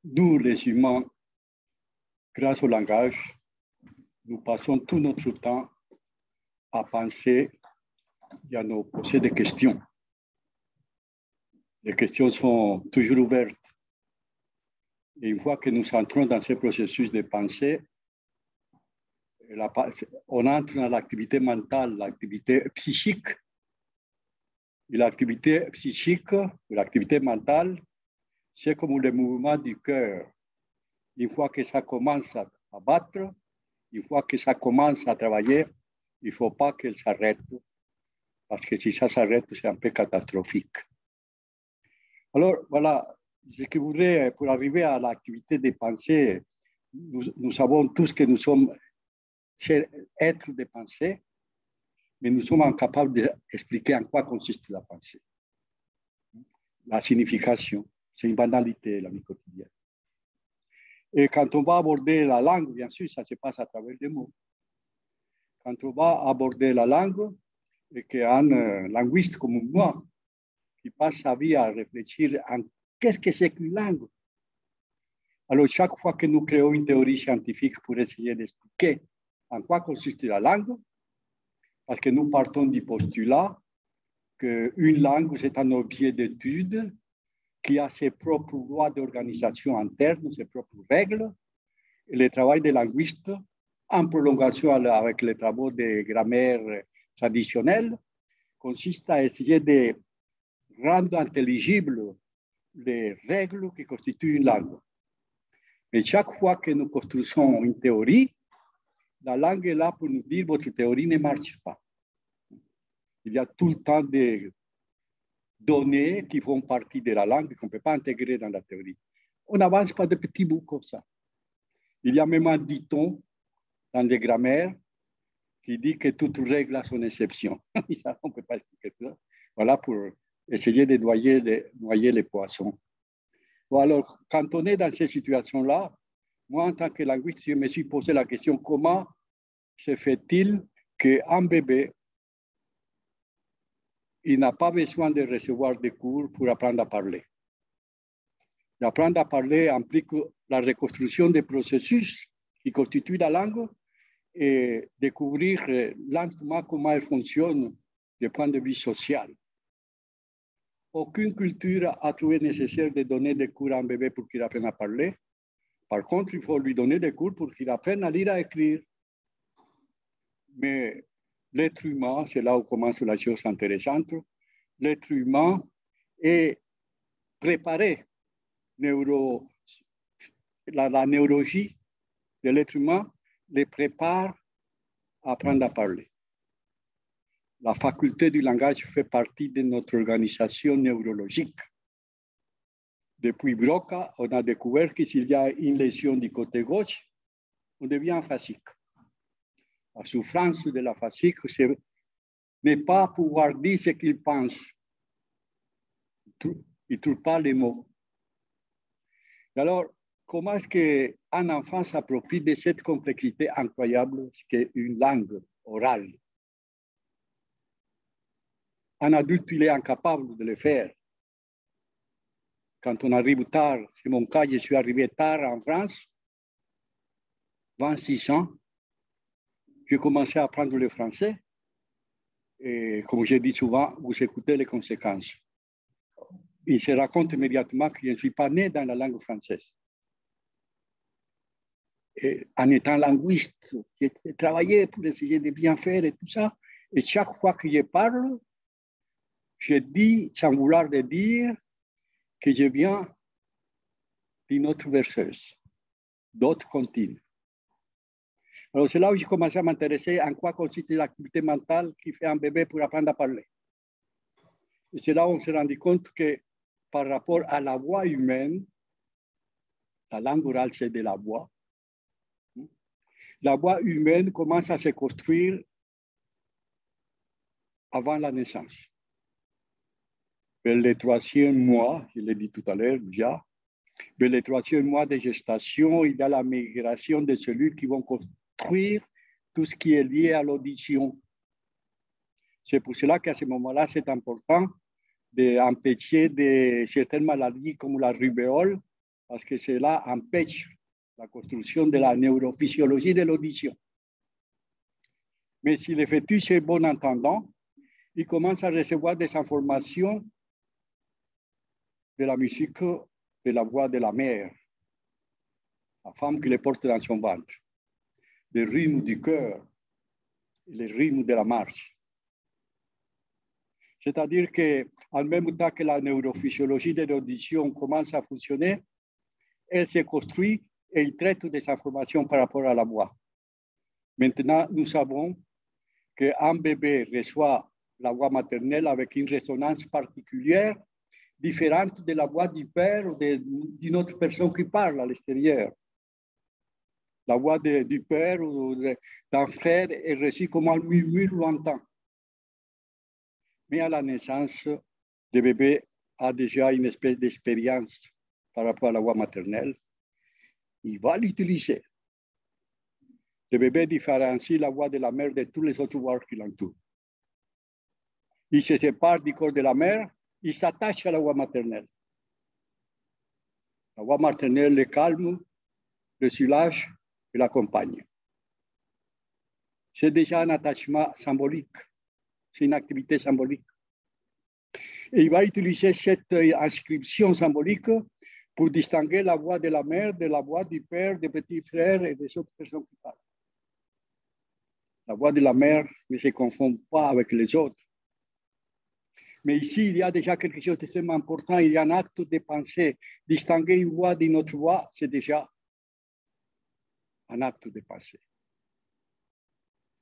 Nous, les humains, grâce au langage, nous passons tout notre temps à penser et à nous poser des questions. Les questions sont toujours ouvertes. Et une fois que nous entrons dans ce processus de pensée, on entre dans l'activité mentale, l'activité psychique. Et l'activité psychique, l'activité mentale, c'est comme le mouvement du cœur. Une fois que ça commence à battre, une fois que ça commence à travailler, il ne faut pas qu'elle s'arrête, parce que si ça s'arrête, c'est un peu catastrophique. Alors, voilà, ce que je voudrais, pour arriver à l'activité des pensées, nous savons tous que nous sommes êtres de pensée, mais nous sommes incapables d'expliquer en quoi consiste la pensée. La signification, c'est une banalité, la vie quotidienne. Et quand on va aborder la langue, bien sûr, ça se passe à travers des mots. Quand on va aborder la langue, et qu'un linguiste comme moi, qui passe sa vie à réfléchir en qu'est-ce que c'est qu'une langue. Alors, chaque fois que nous créons une théorie scientifique pour essayer d'expliquer en quoi consiste la langue, parce que nous partons du postulat qu'une langue, c'est un objet d'étude qui a ses propres lois d'organisation interne, ses propres règles. Et le travail des linguistes, en prolongation avec les travaux de grammaire traditionnelle, consiste à essayer de rendre intelligibles les règles qui constituent une langue. Et chaque fois que nous construisons une théorie, la langue est là pour nous dire votre théorie ne marche pas. Il y a tout le temps des données qui font partie de la langue qu'on ne peut pas intégrer dans la théorie. On n'avance pas de petits bouts comme ça. Il y a même un dicton dans les grammaires qui dit que toute règle a son exception. Ça, on ne peut pas expliquer ça. Voilà pour essayer de noyer les poissons. Bon, alors, quand on est dans ces situations-là, moi, en tant que linguiste, je me suis posé la question, comment se fait-il qu'un bébé, il n'a pas besoin de recevoir des cours pour apprendre à parler? Apprendre à parler implique la reconstruction des processus qui constituent la langue et découvrir lentement comment elle fonctionne du point de vue social. Aucune culture a trouvé nécessaire de donner des cours à un bébé pour qu'il apprenne à parler. Par contre, il faut lui donner des cours pour qu'il apprenne à lire et à écrire. Mais l'être humain, c'est là où commence la chose intéressante, l'être humain est préparé, la neurologie de l'être humain les prépare à apprendre à parler. La faculté du langage fait partie de notre organisation neurologique. Depuis Broca, on a découvert que s'il y a une lésion du côté gauche, on devient aphasique. La souffrance de l'aphasique, c'est ne pas pouvoir dire ce qu'il pense. Il ne trouve pas les mots. Et alors, comment est-ce qu'un enfant s'approprie de cette complexité incroyable qu'est une langue orale? Un adulte, il est incapable de le faire. Quand on arrive tard, c'est mon cas, je suis arrivé tard en France, 26 ans, j'ai commencé à apprendre le français. Et comme je dis souvent, vous écoutez les conséquences. Il se raconte immédiatement que je ne suis pas né dans la langue française. Et en étant linguiste, j'ai travaillé pour essayer de bien faire et tout ça. Et chaque fois que je parle, je dis, sans vouloir le dire, que je viens d'une autre verseuse, d'autres contines. Alors, c'est là où j'ai commencé à m'intéresser en quoi consiste l'activité mentale qui fait un bébé pour apprendre à parler. Et c'est là où on s'est rendu compte que par rapport à la voix humaine, la langue orale, c'est de la voix. La voix humaine commence à se construire avant la naissance. Le troisième mois, je l'ai dit tout à l'heure déjà, le troisième mois de gestation, il y a la migration des cellules qui vont construire tout ce qui est lié à l'audition. C'est pour cela qu'à ce moment-là, c'est important d'empêcher certaines maladies comme la rubéole parce que cela empêche la construction de la neurophysiologie de l'audition. Mais si le fœtus est bon entendant, il commence à recevoir des informations de la musique de la voix de la mère, la femme qui le porte dans son ventre, le rythme du cœur, le rythme de la marche. C'est-à-dire qu'en même temps que la neurophysiologie de l'audition commence à fonctionner, elle se construit et il traite des informations par rapport à la voix. Maintenant, nous savons qu'un bébé reçoit la voix maternelle avec une résonance particulière, différente de la voix du père ou d'une autre personne qui parle à l'extérieur. La voix du père ou d'un frère est reçue comme un murmure lointain. Mais à la naissance, le bébé a déjà une espèce d'expérience par rapport à la voix maternelle. Il va l'utiliser. Le bébé différencie la voix de la mère de tous les autres voix qui l'entourent. Il se sépare du corps de la mère, il s'attache à la voix maternelle. La voix maternelle le calme, le soulage et l'accompagne. C'est déjà un attachement symbolique. C'est une activité symbolique. Et il va utiliser cette inscription symbolique pour distinguer la voix de la mère de la voix du père, des petits frères et des autres personnes qui parlent. La voix de la mère ne se confond pas avec les autres. Mais ici, il y a déjà quelque chose d'extrêmement important. Il y a un acte de pensée. Distinguer une voix d'une autre voix, c'est déjà un acte de pensée.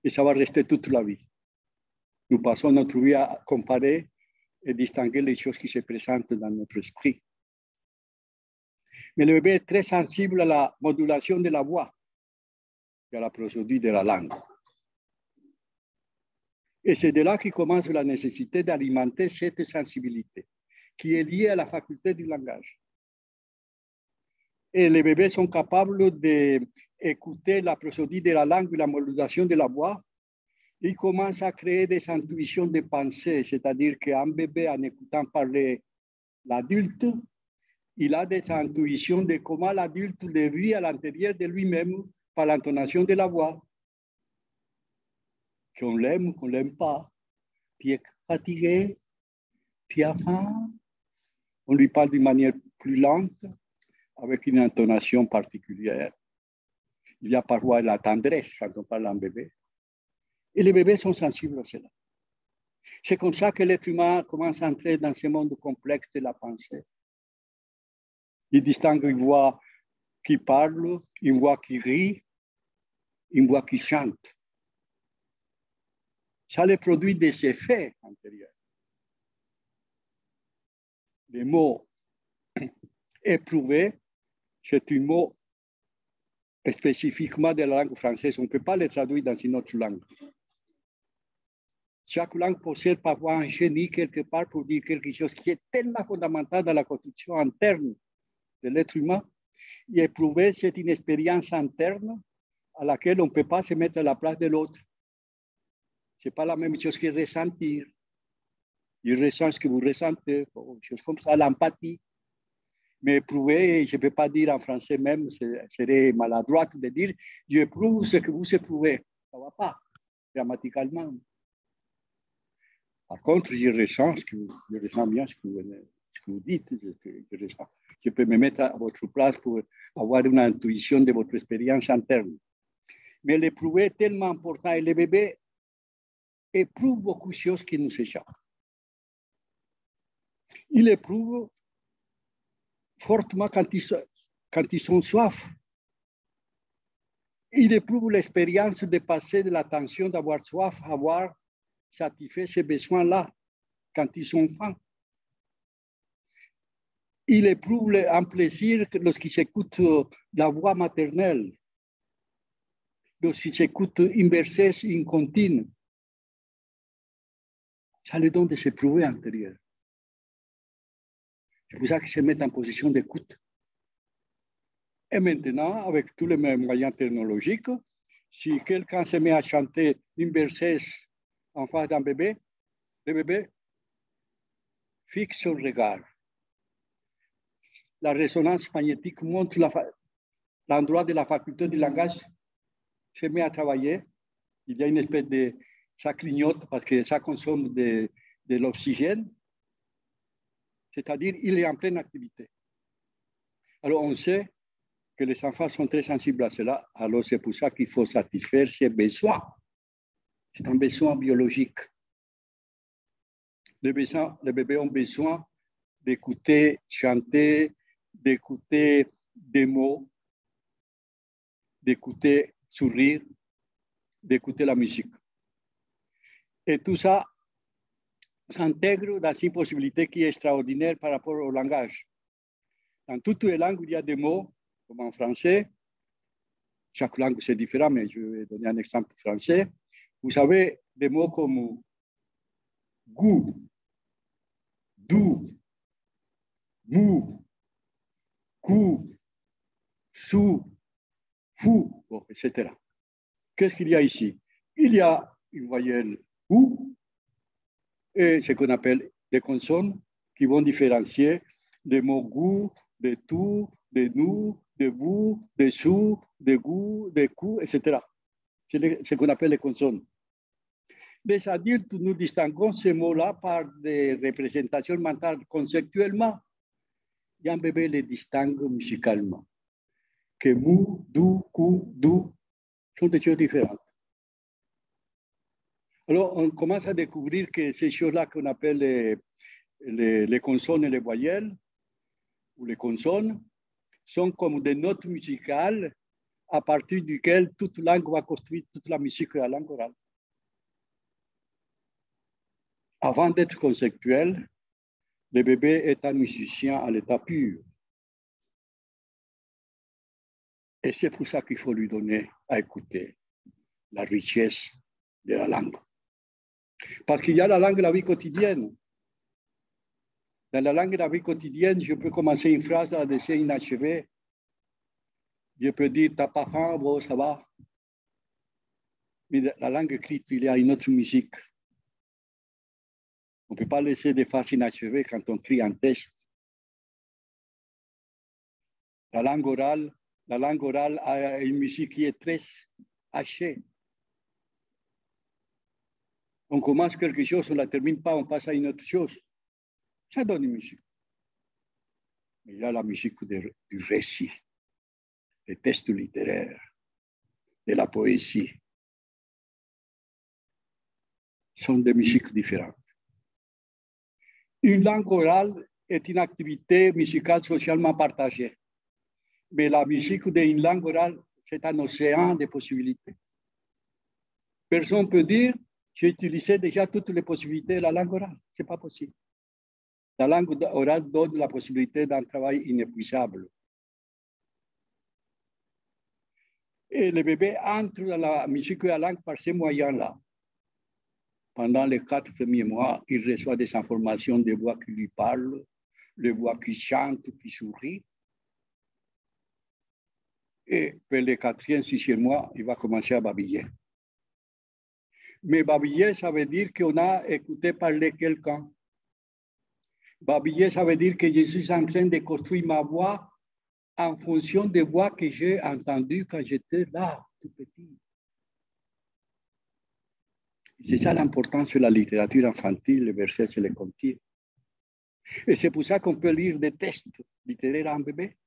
Et ça va rester toute la vie. Nous passons notre vie à comparer et distinguer les choses qui se présentent dans notre esprit. Mais le bébé est très sensible à la modulation de la voix et à la prosodie de la langue. Et c'est de là que commence la nécessité d'alimenter cette sensibilité qui est liée à la faculté du langage. Et les bébés sont capables d'écouter la prosodie de la langue et la modulation de la voix. Ils commencent à créer des intuitions de pensée, c'est-à-dire qu'un bébé, en écoutant parler l'adulte, il a des intuitions de comment l'adulte le vit à l'intérieur de lui-même par l'intonation de la voix. Qu'on l'aime, qu'on ne l'aime pas. Tu es fatigué, tu as faim. On lui parle d'une manière plus lente, avec une intonation particulière. Il y a parfois la tendresse quand on parle à un bébé. Et les bébés sont sensibles à cela. C'est comme ça que l'être humain commence à entrer dans ce monde complexe de la pensée. Il distingue une voix qui parle, une voix qui rit, une voix qui chante. Ça les produit des effets antérieurs. Les mots éprouvés, c'est un mot spécifiquement de la langue française. On ne peut pas les traduire dans une autre langue. Chaque langue possède parfois un génie quelque part pour dire quelque chose qui est tellement fondamental dans la construction interne de l'être humain. Et éprouver, c'est une expérience interne à laquelle on ne peut pas se mettre à la place de l'autre. Ce n'est pas la même chose que ressentir. Il ressent ce que vous ressentez, des choses comme ça, l'empathie. Mais éprouver, je ne peux pas dire en français même, ce serait maladroit de dire j'éprouve ce que vous éprouvez. Ça ne va pas, grammaticalement. Par contre, je ressens bien ce que vous dites. Je peux me mettre à votre place pour avoir une intuition de votre expérience interne. Mais l'éprouver est tellement important et les bébés éprouvent beaucoup de choses qui nous échappent. Ils éprouvent fortement quand ils sont soif. Ils éprouvent l'expérience de passer de l'attention d'avoir soif à avoir satisfait ces besoins-là quand ils sont faim. Ils éprouvent un plaisir lorsqu'ils écoutent la voix maternelle, lorsqu'ils écoutent une versesse, une comptine. Ça les donne des éprouvés intérieurs. C'est pour ça qu'ils se mettent en position d'écoute. Et maintenant, avec tous les moyens technologiques, si quelqu'un se met à chanter une versesse en face d'un bébé, le bébé fixe son regard. la résonance magnétique montre l'endroit de la faculté du langage se met à travailler. Il y a une espèce de... Ça clignote parce que ça consomme de l'oxygène. C'est-à-dire, il est en pleine activité. Alors, on sait que les enfants sont très sensibles à cela. Alors, c'est pour ça qu'il faut satisfaire ses besoins. C'est un besoin biologique. Les bébés ont besoin d'écouter, chanter, d'écouter des mots, d'écouter, sourire, d'écouter la musique. Et tout ça s'intègre dans une possibilité qui est extraordinaire par rapport au langage. Dans toutes les langues, il y a des mots, comme en français. Chaque langue, c'est différent, mais je vais donner un exemple français. Vous savez, des mots comme goût, doux, mou, cou, sous, fou, bon, etc. Qu'est-ce qu'il y a ici? Il y a une voyelle ou et ce qu'on appelle des consonnes qui vont différencier les mots goût, de tout, de nous, de vous, de sous, de goût, de cou, etc. C'est ce qu'on appelle les consonnes. Les adultes, nous distinguons ces mots-là par des représentations mentales conceptuellement. Et un bébé les distingue musicalement. Que mou, doux, cou, doux sont des choses différentes. Alors, on commence à découvrir que ces choses-là qu'on appelle les consonnes et les voyelles, ou les consonnes, sont comme des notes musicales à partir duquel toute langue va construire toute la musique de la langue orale. Avant d'être conceptuel, le bébé est un musicien à l'état pur. Et c'est pour ça qu'il faut lui donner à écouter la richesse de la langue. Parce qu'il y a la langue de la vie quotidienne. Dans la langue de la vie quotidienne, je peux commencer une phrase à laisser inachevée. Je peux dire, t'as pas faim, bon, ça va. Mais la langue écrite, il y a une autre musique. On ne peut pas laisser des phrases inachevées quand on crie un texte. La langue orale a une musique qui est très hachée. On commence quelque chose, on ne la termine pas, on passe à une autre chose. Ça donne une musique. Mais il y a la musique du récit, des textes littéraires, de la poésie. Ce sont des musiques différentes. Une langue orale est une activité musicale socialement partagée. Mais la musique d'une langue orale, c'est un océan de possibilités. Personne ne peut dire, j'ai utilisé déjà toutes les possibilités de la langue orale. Ce n'est pas possible. La langue orale donne la possibilité d'un travail inépuisable. Et le bébé entre dans la musique de la langue par ces moyens-là. Pendant les 4 premiers mois, il reçoit des informations des voix qui lui parlent, les voix qui chantent, qui sourient. Et pour le 4e, 6e mois, il va commencer à babiller. Mais babiller, ça veut dire qu'on a écouté parler quelqu'un. Babiller, ça veut dire que je suis en train de construire ma voix en fonction des voix que j'ai entendues quand j'étais là, tout petit. C'est ça l'importance de la littérature infantile, les versets et les comptines. Et c'est pour ça qu'on peut lire des textes littéraires à un bébé.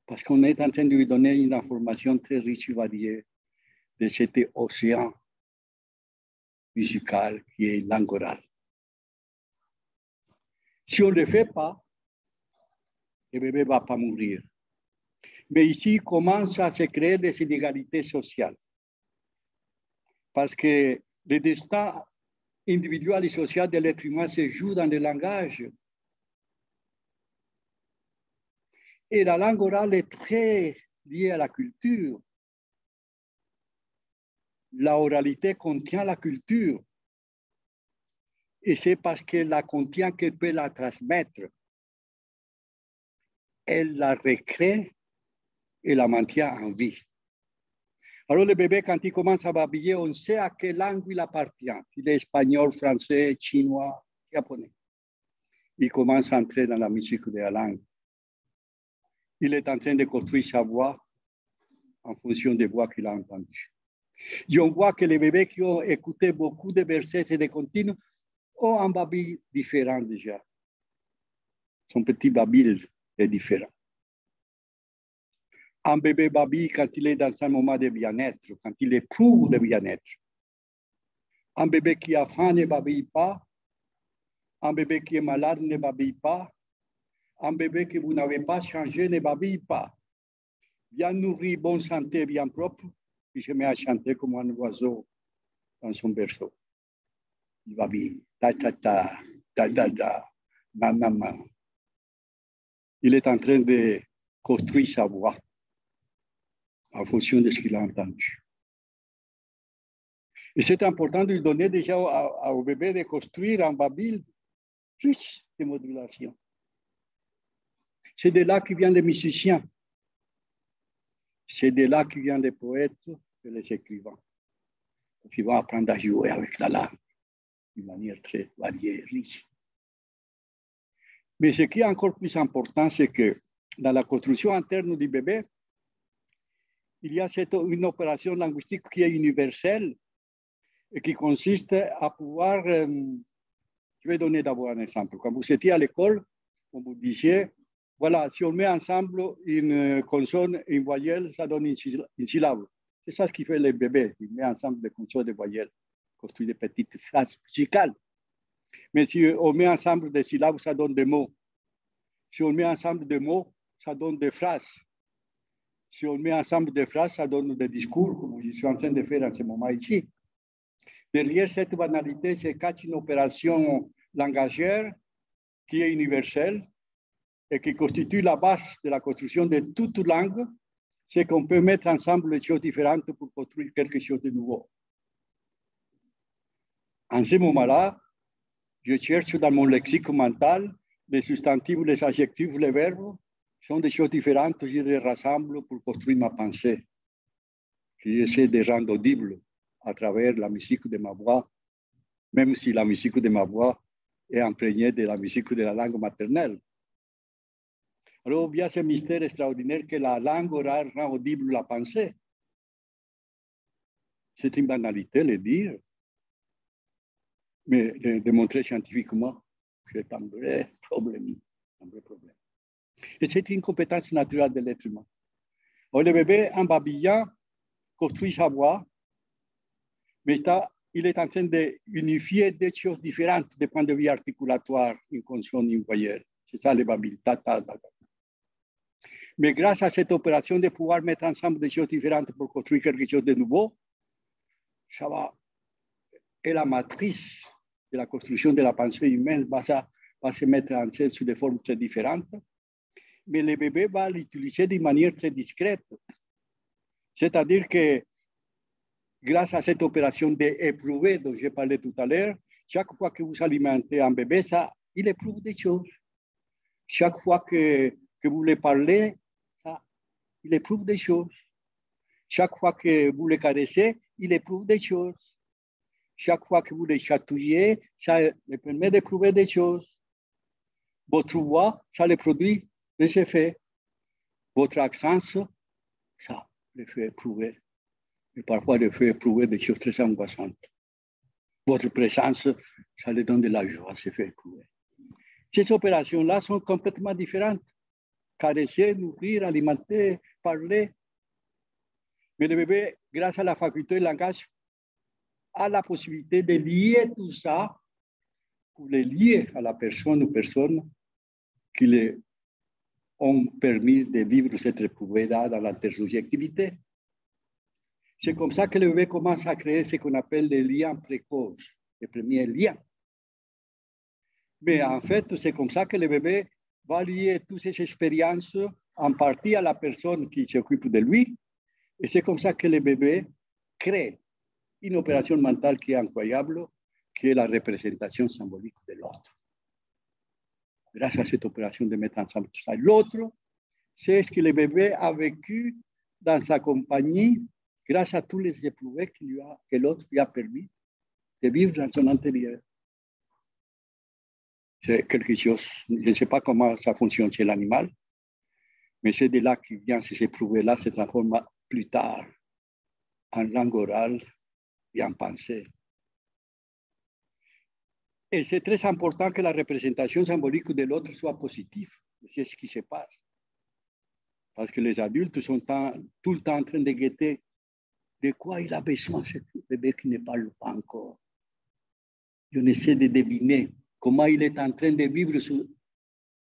Parce qu'on est en train de lui donner une information très riche et variée de cet océan musical qui est langue orale. Si on ne le fait pas, le bébé ne va pas mourir. Mais ici, commencent à se créer des inégalités sociales. Parce que le destin individuel et social de l'être humain se joue dans le langage. Et la langue orale est très liée à la culture. La oralité contient la culture. Et c'est parce qu'elle la contient qu'elle peut la transmettre. Elle la recrée et la maintient en vie. Alors le bébé, quand il commence à babiller, on sait à quelle langue il appartient. Il est espagnol, français, chinois, japonais. Il commence à entrer dans la musique de la langue. il est en train de construire sa voix en fonction des voix qu'il a entendues. Et on voit que les bébés qui ont écouté beaucoup de versets et de continues ont un babil différent déjà. Son petit babil est différent. Un bébé babil quand il est dans un moment de bien-être, quand il éprouve le bien-être. Un bébé qui a faim ne babille pas. Un bébé qui est malade ne babille pas. Un bébé que vous n'avez pas changé ne babille pas. Bien nourri, bonne santé, bien propre, il se met à chanter comme un oiseau dans son berceau. Il babille, ta ta ta, da da da, ma ma ma. Il est en train de construire sa voix en fonction de ce qu'il a entendu. Et c'est important de lui donner déjà au bébé de construire un babil riche de modulation. C'est de là que viennent les musiciens. C'est de là que viennent les poètes et les écrivains. Qui vont apprendre à jouer avec la langue d'une manière très variée, riche. Mais ce qui est encore plus important, c'est que dans la construction interne du bébé, il y a une opération linguistique qui est universelle et qui consiste à pouvoir... je vais donner d'abord un exemple. Quand vous étiez à l'école, on vous disait, voilà, si on met ensemble une consonne et une voyelle, ça donne une syllabe. C'est ça ce qui fait les bébés. Ils mettent ensemble des consonnes et des voyelles, construisent des petites phrases musicales. Mais si on met ensemble des syllabes, ça donne des mots. Si on met ensemble des mots, ça donne des phrases. Si on met ensemble des phrases, ça donne des discours, comme je suis en train de faire en ce moment ici. Derrière cette banalité, c'est une opération langagière qui est universelle et qui constitue la base de la construction de toute langue, c'est qu'on peut mettre ensemble les choses différentes pour construire quelque chose de nouveau. En ce moment-là, je cherche dans mon lexique mental les substantifs, les adjectifs, les verbes sont des choses différentes, je les rassemble pour construire ma pensée, qui essaie de rendre audible à travers la musique de ma voix, même si la musique de ma voix est imprégnée de la musique de la langue maternelle. Alors, il y a ce mystère extraordinaire que la langue orale rend audible la pensée. C'est une banalité, le dire. Mais de démontrer scientifiquement, c'est un vrai problème. Et c'est une compétence naturelle de l'être humain. Alors, le bébé, en babillant, construit sa voix, mais il est en train d'unifier des choses différentes du point de vue articulatoire, une consonne, une voyelle. C'est ça le babil, ta, ta, ta, ta. Mais grâce à cette opération de pouvoir mettre ensemble des choses différentes pour construire quelque chose de nouveau, ça va. Et la matrice de la construction de la pensée humaine va se mettre en scène sous des formes très différentes. Mais le bébé va l'utiliser d'une manière très discrète. C'est-à-dire que grâce à cette opération d'éprouver dont j'ai parlé tout à l'heure, chaque fois que vous alimentez un bébé, il éprouve des choses. Chaque fois que vous lui parlez, il éprouve des choses. Chaque fois que vous le caressez, il éprouve des choses. Chaque fois que vous le chatouillez, ça lui permet d'éprouver des choses. Votre voix, ça le produit des effets. Votre accent, ça le fait éprouver. Et parfois, le fait éprouver des choses très angoissantes. Votre présence, ça lui donne de la joie, ça fait éprouver. Ces opérations-là sont complètement différentes. Caresser, nourrir, alimenter, parler. Mais le bébé, grâce à la faculté de langage, a la possibilité de lier tout ça pour les lier à la personne ou personnes qui lui ont permis de vivre cette épreuve-là dans l'intersubjectivité. C'est comme ça que le bébé commence à créer ce qu'on appelle les liens précoces, les premiers liens. Mais en fait, c'est comme ça que le bébé va lier toutes ces expériences en partie à la personne qui s'occupe de lui. Et c'est comme ça que le bébé crée une opération mentale qui est incroyable, qui est la représentation symbolique de l'autre. Grâce à cette opération de mettre ensemble tout ça. L'autre, c'est ce que le bébé a vécu dans sa compagnie grâce à tous les épreuves que l'autre lui a permis de vivre dans son intérieur. C'est quelque chose, je ne sais pas comment ça fonctionne chez l'animal, Mais c'est de là qui vient, c'est prouvé là, se transforme plus tard en langue orale et en pensée. Et c'est très important que la représentation symbolique de l'autre soit positive. C'est ce qui se passe. Parce que les adultes sont tout le temps en train de guetter de quoi il a besoin, ce bébé qui ne parle pas encore. On essaie de deviner comment il est en train de vivre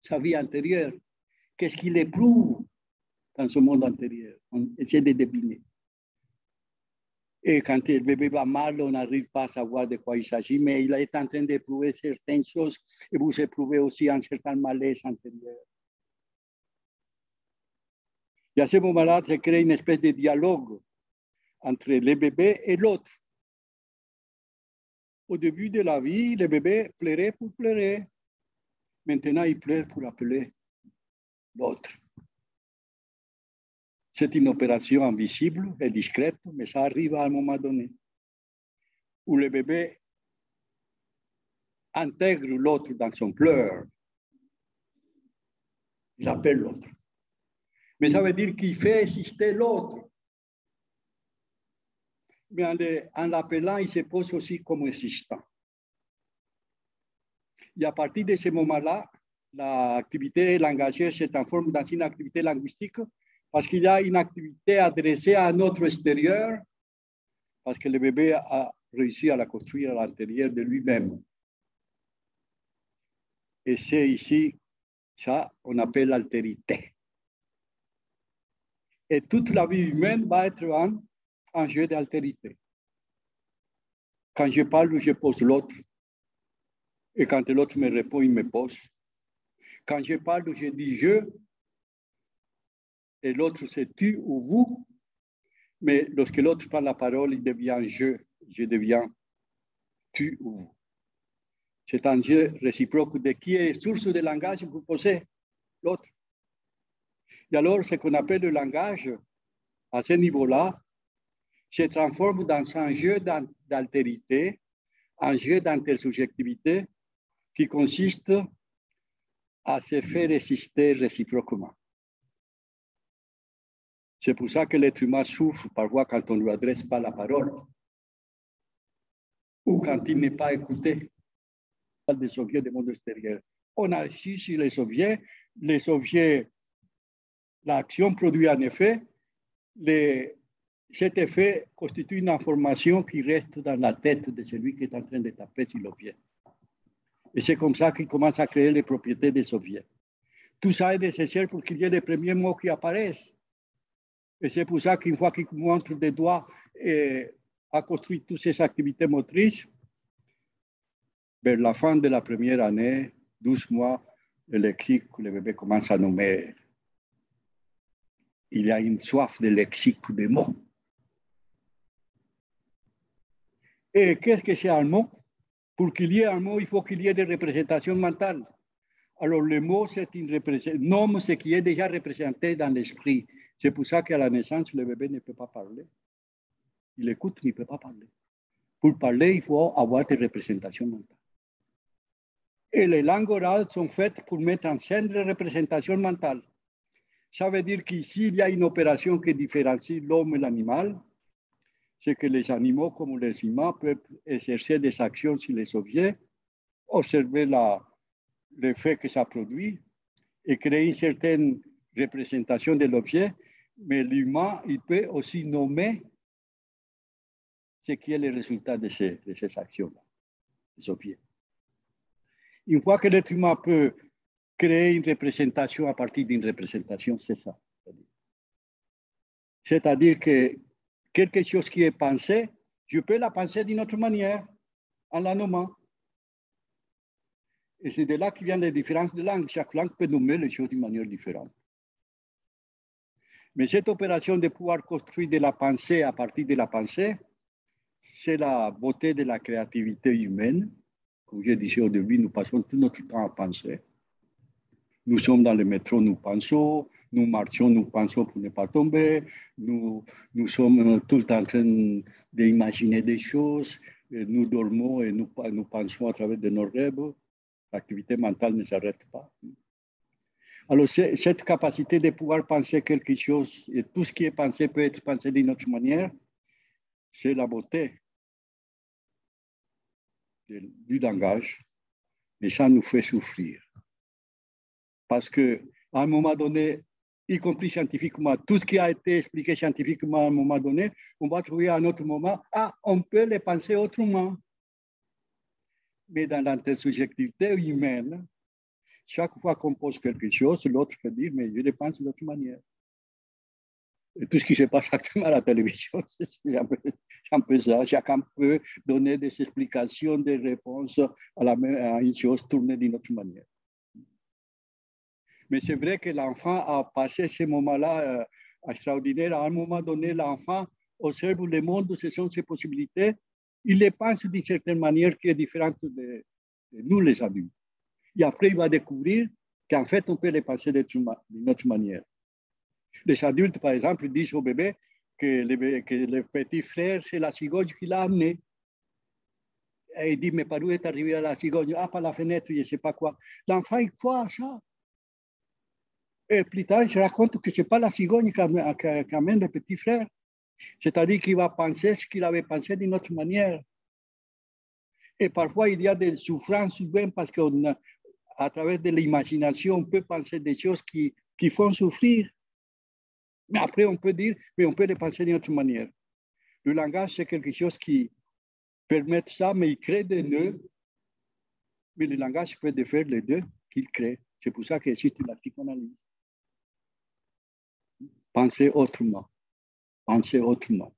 sa vie antérieure. Qu'est-ce qu'il éprouve dans ce monde antérieur. On essaie de deviner. Et quand le bébé va mal, on n'arrive pas à savoir de quoi il s'agit, mais il est en train d'éprouver certaines choses et vous éprouvez aussi un certain malaise antérieur. Et à ce moment-là, se crée une espèce de dialogue entre le bébé et l'autre. Au début de la vie, le bébé pleurait pour pleurer. Maintenant, il pleure pour appeler l'autre. C'est une opération invisible et discrète, mais ça arrive à un moment donné où le bébé intègre l'autre dans son pleur. Il appelle l'autre. Mais ça veut dire qu'il fait exister l'autre. Mais en l'appelant, il se pose aussi comme existant. Et à partir de ce moment-là, l'activité langagière se transforme dans une activité linguistique parce qu'il y a une activité adressée à notre extérieur, parce que le bébé a réussi à la construire à l'intérieur de lui-même. Et c'est ici, ça, on appelle l'altérité. Et toute la vie humaine va être un jeu d'altérité. Quand je parle, je pose l'autre. Et quand l'autre me répond, il me pose. Quand je parle, je dis je. Et l'autre, c'est tu ou vous. Mais lorsque l'autre prend la parole, il devient je deviens tu ou vous. C'est un jeu réciproque de qui est source de langage vous posez l'autre. Et alors, ce qu'on appelle le langage, à ce niveau-là, se transforme dans un jeu d'altérité, un jeu d'intersubjectivité qui consiste à se faire exister réciproquement. C'est pour ça que l'être humain souffre parfois quand on ne lui adresse pas la parole ou quand il n'est pas écouté des objets du monde extérieur. On agit sur les objets, l'action produit un effet, cet effet constitue une information qui reste dans la tête de celui qui est en train de taper sur l'objet. Et c'est comme ça qu'il commence à créer les propriétés des objets. Tout ça est nécessaire pour qu'il y ait les premiers mots qui apparaissent. Et c'est pour ça qu'une fois qu'il montre des doigts et a construit toutes ces activités motrices, vers la fin de la première année, 12 mois, le lexique, le bébé commence à nommer. Il y a une soif de lexique des mots. Et qu'est-ce que c'est un mot? Pour qu'il y ait un mot, il faut qu'il y ait des représentations mentales. Alors, le mot, c'est une représentation, nomme ce qui est déjà représenté dans l'esprit. C'est pour ça qu'à la naissance, le bébé ne peut pas parler. Il écoute, mais il ne peut pas parler. Pour parler, il faut avoir des représentations mentales. Et les langues orales sont faites pour mettre en scène les représentations mentales. Ça veut dire qu'ici, il y a une opération qui différencie l'homme et l'animal. C'est que les animaux, comme les humains, peuvent exercer des actions sur les objets, observer l'effet que ça produit et créer une certaine représentation de l'objet, mais l'humain, il peut aussi nommer ce qui est le résultat de ces actions-là, des objets. Une fois que l'être humain peut créer une représentation à partir d'une représentation, c'est ça. C'est-à-dire que quelque chose qui est pensé, je peux la penser d'une autre manière, en la nommant. Et c'est de là qu'il vient les différences de langue. Chaque langue peut nommer les choses d'une manière différente. Mais cette opération de pouvoir construire de la pensée à partir de la pensée, c'est la beauté de la créativité humaine. Comme je disais au début, nous passons tout notre temps à penser. Nous sommes dans le métro, nous pensons. Nous marchons, nous pensons pour ne pas tomber. Nous sommes tout le temps en train d'imaginer des choses. Nous dormons et nous pensons à travers de nos rêves. L'activité mentale ne s'arrête pas. Alors, cette capacité de pouvoir penser quelque chose, et tout ce qui est pensé peut être pensé d'une autre manière, c'est la beauté du langage, et ça nous fait souffrir. Parce qu'à un moment donné, y compris scientifiquement, tout ce qui a été expliqué scientifiquement à un moment donné, on va trouver à un autre moment, on peut les penser autrement. Mais dans l'intersubjectivité humaine, chaque fois qu'on pose quelque chose, l'autre peut dire, mais je le pense d'une autre manière. Et tout ce qui se passe actuellement à la télévision, c'est un peu ça. Chacun peut donner des explications, des réponses à une chose tournée d'une autre manière. Mais c'est vrai que l'enfant a passé ce moment-là extraordinaire. À un moment donné, l'enfant observe le monde, ce sont ses possibilités. Il les pense d'une certaine manière qui est différente de nous, les adultes. Et après, il va découvrir qu'en fait, on peut les penser d'une autre manière. Les adultes, par exemple, disent au bébé que le petit frère, c'est la cigogne qui l'a amené. Et il dit, mais par où est arrivée la cigogne? Par la fenêtre, je ne sais pas quoi. L'enfant, il croit à ça. Et plus tard, il se raconte que ce n'est pas la cigogne qui amène le petit frère. C'est-à-dire qu'il va penser ce qu'il avait pensé d'une autre manière. Et parfois, il y a des souffrances humaines parce qu'à travers de l'imagination, on peut penser des choses qui font souffrir. Mais après, on peut dire, mais on peut les penser d'une autre manière. Le langage, c'est quelque chose qui permet ça, mais il crée des nœuds. Mais le langage peut défaire les deux qu'il crée. C'est pour ça qu'il existe la psychanalyse. Penser autrement. Penser autrement.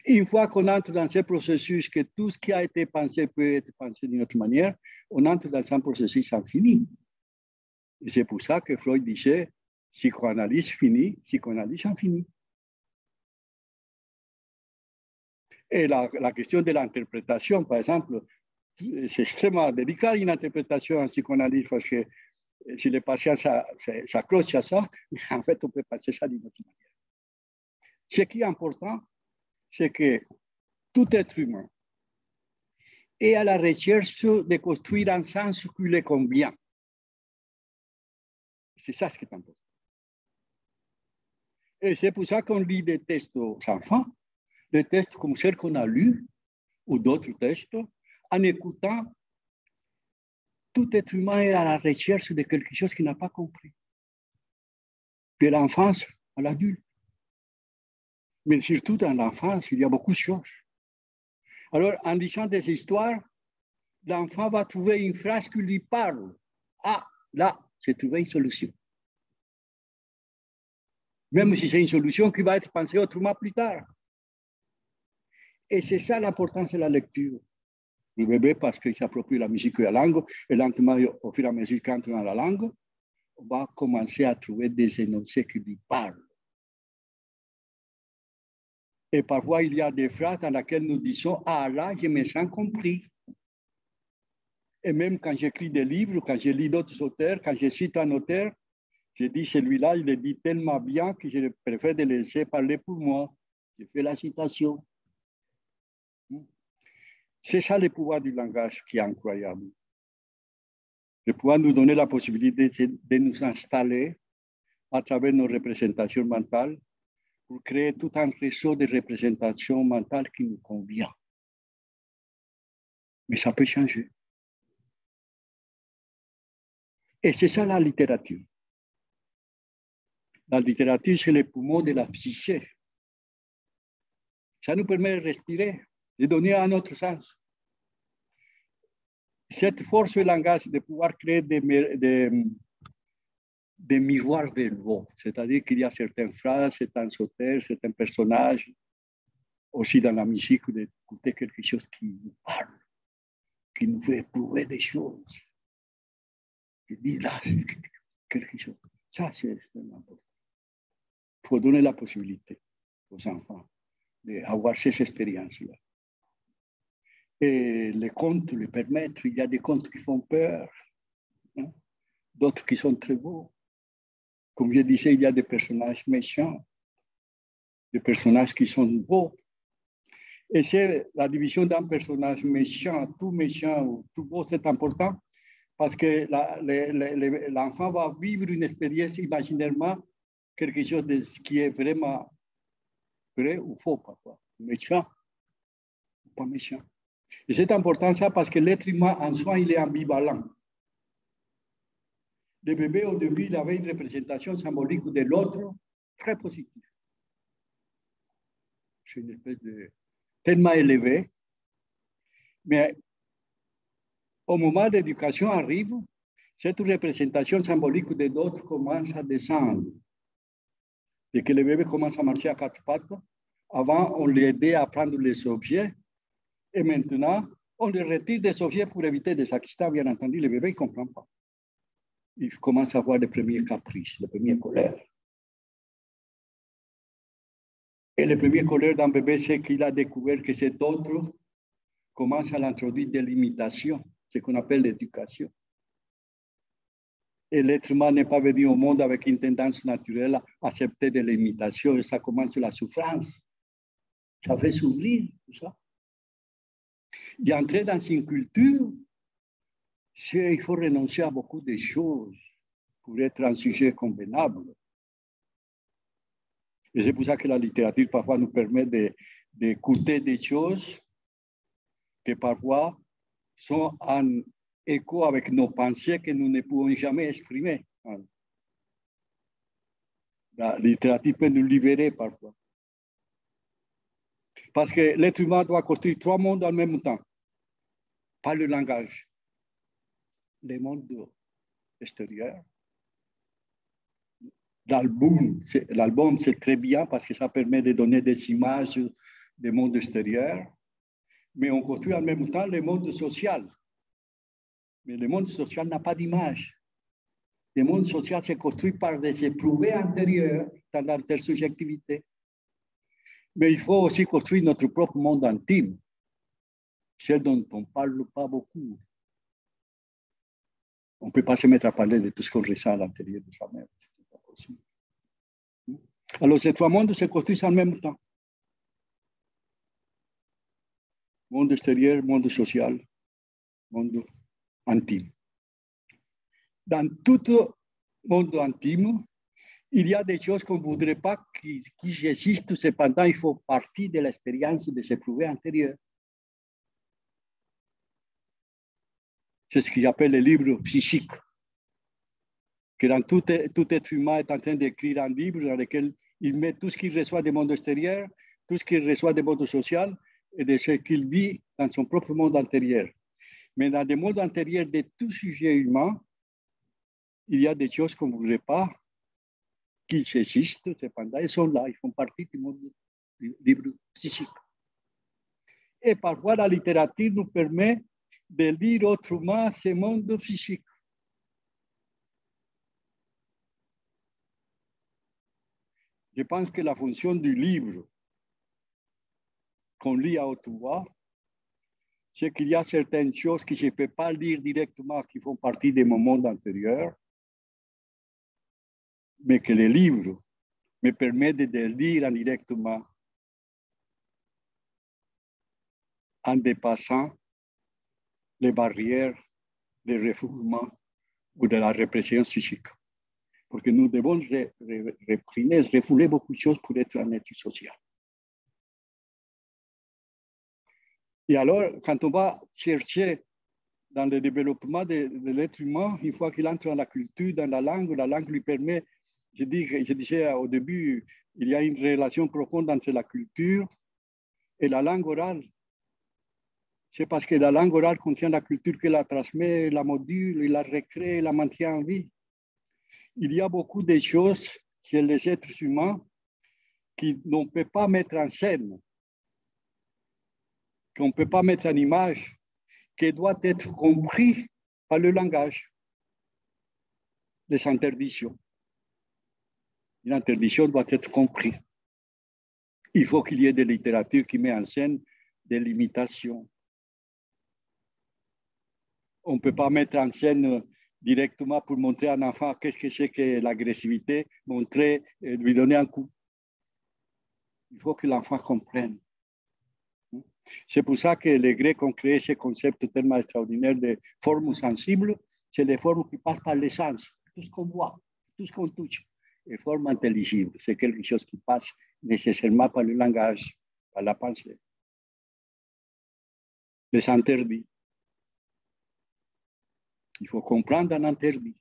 Une fois qu'on entre dans ce processus, que tout ce qui a été pensé peut être pensé d'une autre manière, on entre dans un processus infini. Et c'est pour ça que Freud disait, psychoanalyse finie, psychoanalyse infinie. Et la question de l'interprétation, par exemple, c'est extrêmement délicat une interprétation en psychanalyse parce que si les patients s'accrochent à ça, en fait, on peut passer ça d'une autre manière. Ce qui est important, c'est que tout être humain est à la recherche de construire un sens qui lui convient. C'est ça ce qui est important. Et c'est pour ça qu'on lit des textes aux enfants, des textes comme ceux qu'on a lus, ou d'autres textes, en écoutant, tout être humain est à la recherche de quelque chose qu'il n'a pas compris. De l'enfance à l'adulte. Mais surtout dans l'enfance, il y a beaucoup de choses. Alors, en lisant des histoires, l'enfant va trouver une phrase qui lui parle. Là, j'ai trouvé une solution. Même si c'est une solution qui va être pensée autrement plus tard. Et c'est ça l'importance de la lecture. Le bébé, parce qu'il s'approprie la musique et la langue, et lentement, au fur et à mesure qu'il entre dans la langue, on va commencer à trouver des énoncés qui lui parlent. Et parfois, il y a des phrases dans lesquelles nous disons « Ah là, je me sens compris ». Et même quand j'écris des livres, quand je lis d'autres auteurs, quand je cite un auteur, je dis celui-là, il le dit tellement bien que je préfère de laisser parler pour moi. Je fais la citation. C'est ça le pouvoir du langage qui est incroyable. Le pouvoir nous donner la possibilité de nous installer à travers nos représentations mentales pour créer tout un réseau de représentations mentales qui nous convient. Mais ça peut changer. Et c'est ça la littérature. La littérature, c'est le poumon de la psyché. Ça nous permet de respirer, de donner un autre sens. Cette force du langage de pouvoir créer des miroirs verbaux, c'est-à-dire qu'il y a certaines phrases, certains auteurs, certains personnages, aussi dans la musique, d'écouter quelque chose qui nous parle, qui nous fait éprouver des choses, qui dit là, c'est quelque chose. Ça, c'est extrêmement important. Il faut donner la possibilité aux enfants d'avoir ces expériences-là. Et les contes le permettent. Il y a des contes qui font peur, hein? D'autres qui sont très beaux. Comme je disais, il y a des personnages méchants, des personnages qui sont beaux. Et c'est la division d'un personnage méchant ou tout beau, c'est important parce que l'enfant va vivre une expérience imaginairement, quelque chose de ce qui est vraiment vrai ou faux parfois, méchant ou pas méchant. Et c'est important ça parce que l'être humain en soi, il est ambivalent. Le bébé, au début, il avait une représentation symbolique de l'autre très positive. C'est une espèce de tellement élevé. Mais au moment de l'éducation arrive, cette représentation symbolique de l'autre commence à descendre. Dès que le bébé commence à marcher à quatre pattes, avant, on l'aidait à prendre les objets. Et maintenant, on le retire des objets pour éviter des accidents. Bien entendu, le bébé ne comprend pas. Il commence à avoir les premiers caprices, les premières colères. Et le premier colère d'un bébé, c'est qu'il a découvert que cet autre commence à l'introduire des limitations, ce qu'on appelle l'éducation. Et l'être humain n'est pas venu au monde avec une tendance naturelle à accepter des limitations, et ça commence la souffrance. Ça fait souffrir, tout ça. Et entrer dans une culture, il faut renoncer à beaucoup de choses pour être un sujet convenable. Et c'est pour ça que la littérature parfois nous permet d'écouter des choses qui parfois sont en écho avec nos pensées que nous ne pouvons jamais exprimer. La littérature peut nous libérer parfois. Parce que l'être humain doit construire trois mondes en même temps. Pas le langage. Le monde extérieur. L'album, c'est très bien parce que ça permet de donner des images du monde extérieur. Mais on construit en même temps le monde social. Mais le monde social n'a pas d'image. Le monde social se construit par des éprouvés intérieurs dans l'intersubjectivité. Mais il faut aussi construire notre propre monde intime, celle dont on ne parle pas beaucoup. On ne peut pas se mettre à parler de tout ce qu'on ressent à l'intérieur de soi-même. C'est pas possible. Alors, ces trois mondes se construisent en même temps. Monde extérieur, monde social, monde intime. Dans tout monde intime, il y a des choses qu'on ne voudrait pas qui existent, cependant, il faut partie de l'expérience de s'éprouver intérieur. C'est ce qu'il appelle le livre psychique. Que dans tout être humain est en train d'écrire un livre dans lequel il met tout ce qu'il reçoit du monde extérieur, tout ce qu'il reçoit du monde social et de ce qu'il vit dans son propre monde intérieur. Mais dans le monde intérieur de tout sujet humain, il y a des choses qu'on ne voudrait pas qui existent, cependant, ils sont là, ils font partie du monde du livre psychique. Et parfois, la littérature nous permet de lire autrement ce monde psychique. Je pense que la fonction du livre qu'on lit à haute voix, c'est qu'il y a certaines choses que je ne peux pas lire directement, qui font partie de mon monde intérieur, mais que le livre me permet de lire indirectement en dépassant les barrières de refoulement ou de la répression psychique. Parce que nous devons réprimer, refouler beaucoup de choses pour être un être social. Et alors, quand on va chercher dans le développement de l'être humain, une fois qu'il entre dans la culture, dans la langue lui permet, je disais au début, il y a une relation profonde entre la culture et la langue orale. C'est parce que la langue orale contient la culture qui la transmet, la module, la recrée, la maintient en vie. Il y a beaucoup de choses chez les êtres humains qu'on ne peut pas mettre en scène, qu'on ne peut pas mettre en image, qui doit être compris par le langage. Les interdictions. Une interdiction doit être comprise. Il faut qu'il y ait de littérature qui met en scène des limitations. On ne peut pas mettre en scène directement pour montrer à un enfant qu'est-ce que c'est que l'agressivité, montrer, lui donner un coup. Il faut que l'enfant comprenne. C'est pour ça que les Grecs ont créé ce concept tellement extraordinaire de forme sensible c'est les formes qui passent par les sens. Tout ce qu'on voit, tout ce qu'on touche. Les formes intelligibles, c'est quelque chose qui passe nécessairement par le langage, par la pensée. Les interdits. Il faut comprendre un interdit.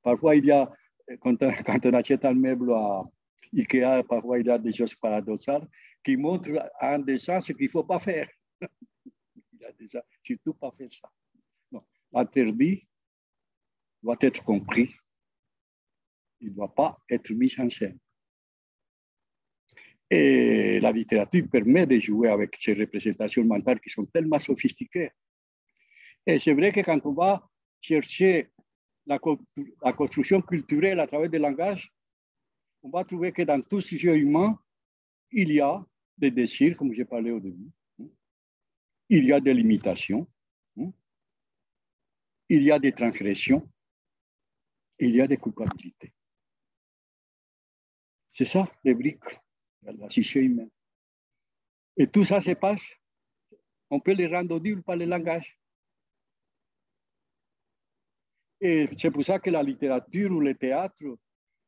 Parfois, il y a, quand on achète un meuble à Ikea, parfois il y a des choses paradoxales qui montrent en dessin ce qu'il ne faut pas faire. Il y a déjà, surtout pas faire ça. L'interdit doit être compris. Il ne doit pas être mis en scène. Et la littérature permet de jouer avec ces représentations mentales qui sont tellement sophistiquées. Et c'est vrai que quand on va chercher la construction culturelle à travers des langages, on va trouver que dans tout sujet humain, il y a des désirs, comme j'ai parlé au début. Il y a des limitations. Il y a des transgressions. Il y a des culpabilités. C'est ça, les briques, la psyché humaine. Et tout ça se passe, on peut les rendre audibles par le langage. Et c'est pour ça que la littérature ou le théâtre,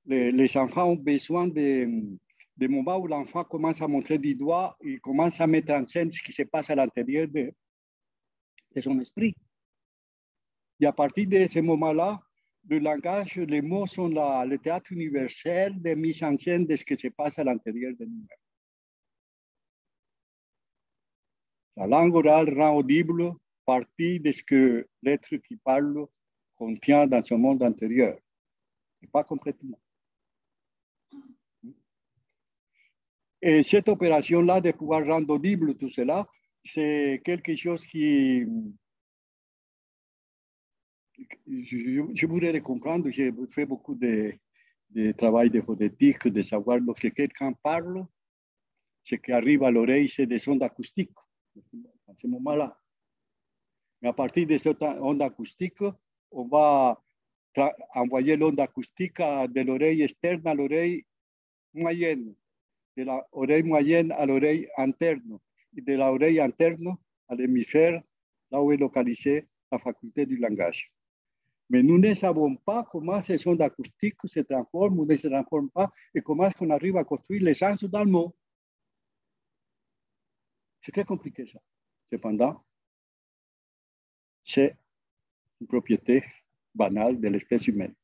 les enfants ont besoin de moments où l'enfant commence à montrer du doigt, il commence à mettre en scène ce qui se passe à l'intérieur de son esprit. Et à partir de ce moment-là, le langage, les mots sont le théâtre universel de mise en scène de ce qui se passe à l'intérieur de nous-mêmes. La langue orale rend audible partie de ce que l'être qui parle contient dans son monde intérieur, et pas complètement. Et cette opération-là de pouvoir rendre audible tout cela, c'est quelque chose qui... Je voudrais le comprendre, j'ai fait beaucoup de travail de phonétique, de savoir lorsque quelqu'un parle, ce qui arrive à l'oreille, c'est des ondes acoustiques, à ce moment-là. Mais à partir de cette onde acoustique, on va envoyer l'onde acoustique de l'oreille externe à l'oreille moyenne, de l'oreille moyenne à l'oreille interne, et de l'oreille interne à l'hémisphère, là où est localisée la faculté du langage. Mais nous ne savons pas comment ces ondes acoustiques se transforment ou ne se transforment pas et comment est-ce qu'on arrive à construire les sens dans le mot. C'est très compliqué ça. Cependant, c'est une propriété banale de l'espèce humaine.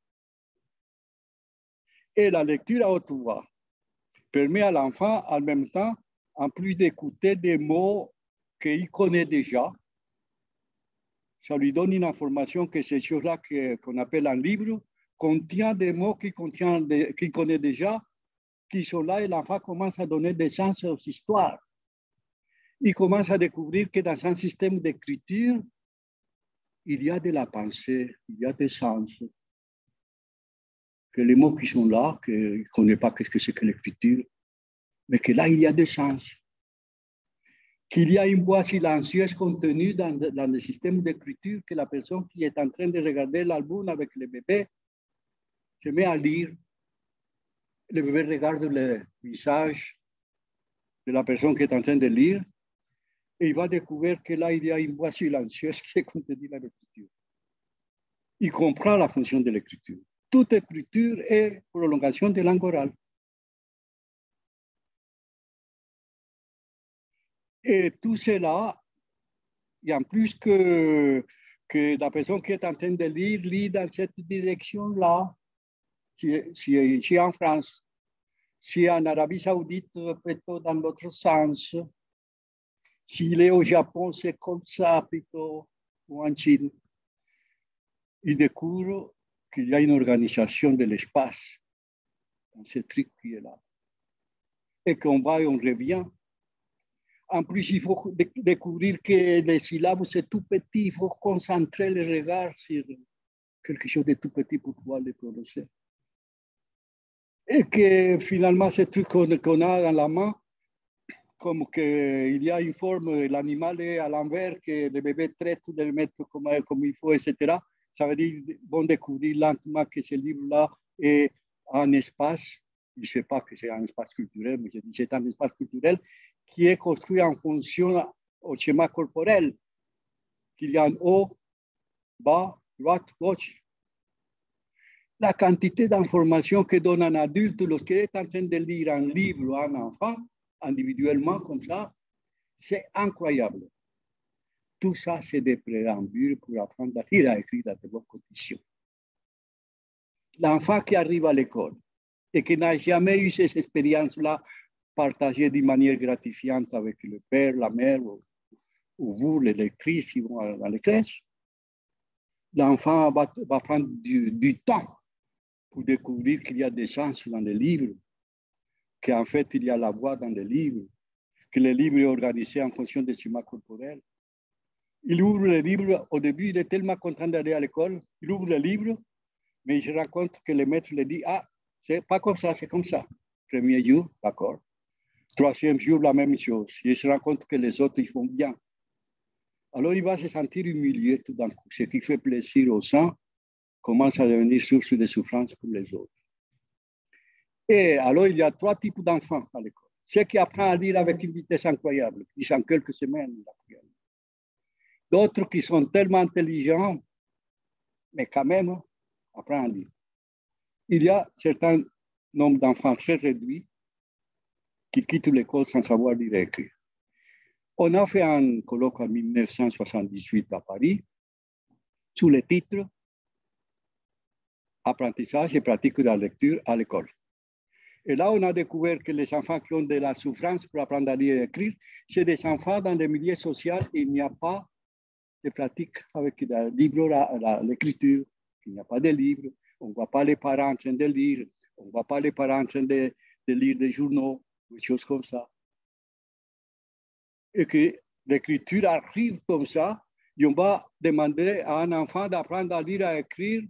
Et la lecture à haute voix permet à l'enfant, en même temps, en plus d'écouter des mots qu'il connaît déjà, ça lui donne une information que ces choses-là qu'on appelle un livre contient des mots qu'il connaît déjà, qui sont là, et l'enfant commence à donner des sens aux histoires. Il commence à découvrir que dans un système d'écriture, il y a de la pensée, il y a des sens, que les mots qui sont là, qu'il ne connaît pas ce que c'est que l'écriture, mais que là, il y a des sens. Qu'il y a une voix silencieuse contenue dans le système d'écriture, que la personne qui est en train de regarder l'album avec le bébé se met à lire. Le bébé regarde le visage de la personne qui est en train de lire et il va découvrir que là, il y a une voix silencieuse qui est contenue dans l'écriture. Il comprend la fonction de l'écriture. Toute écriture est prolongation de langue orale. Et tout cela, et en plus que la personne qui est en train de lire, lit dans cette direction-là, si en France, si en Arabie Saoudite, plutôt dans l'autre sens, s'il est au Japon, c'est comme ça plutôt, ou en Chine. Il découvre qu'il y a une organisation de l'espace dans ce truc qui est là. Et qu'on va et on revient. En plus, il faut découvrir que les syllabes, c'est tout petit. Il faut concentrer le regard sur quelque chose de tout petit pour pouvoir les prononcer. Et que finalement, ce truc qu'on a dans la main, comme qu'il y a une forme, l'animal est à l'envers, que le bébé traite de le mettre comme il faut, etc. Ça veut dire qu'ils vont découvrir lentement que ce livre-là est un espace, je ne sais pas que c'est un espace culturel, mais je dis c'est un espace culturel qui est construit en fonction au schéma corporel, qu'il y a un haut, bas, droite, gauche. La quantité d'informations que donne un adulte lorsqu'il est en train de lire un livre ou un enfant, individuellement comme ça, c'est incroyable. Tout ça, c'est des préambules pour apprendre à lire et à écrire dans de bonnes conditions. L'enfant qui arrive à l'école et qui n'a jamais eu ces expériences-là partagées d'une manière gratifiante avec le père, la mère ou vous, les lectrices qui vont dans les crèches, l'enfant va prendre du temps pour découvrir qu'il y a des chances dans les livres, qu'en fait, il y a la voix dans les livres, que le livre est organisé en fonction des schémas corporels. Il ouvre le livre, au début, il est tellement content d'aller à l'école, il ouvre le livre, mais il se rend compte que le maître lui dit, ah, c'est pas comme ça, c'est comme ça. Premier jour, d'accord. Troisième jour, la même chose. Il se rend compte que les autres, ils font bien. Alors, il va se sentir humilié tout d'un coup. Ce qui fait plaisir aux uns commence à devenir source de souffrance pour les autres. Et alors, il y a 3 types d'enfants à l'école. Ceux qui apprennent à lire avec une vitesse incroyable, qui en quelques semaines, d'autres qui sont tellement intelligents, mais quand même, apprennent à lire. Il y a un certain nombre d'enfants très réduits qui quittent l'école sans savoir lire et écrire. On a fait un colloque en 1978 à Paris sous le titre Apprentissage et pratique de la lecture à l'école. Et là, on a découvert que les enfants qui ont de la souffrance pour apprendre à lire et écrire, c'est des enfants dans des milieux sociaux où il n'y a pas de pratique avec l'écriture, il n'y a pas de livres, on ne voit pas les parents en train de lire, on ne voit pas les parents en train de lire des journaux, des choses comme ça. Et que l'écriture arrive comme ça, et on va demander à un enfant d'apprendre à lire et à écrire,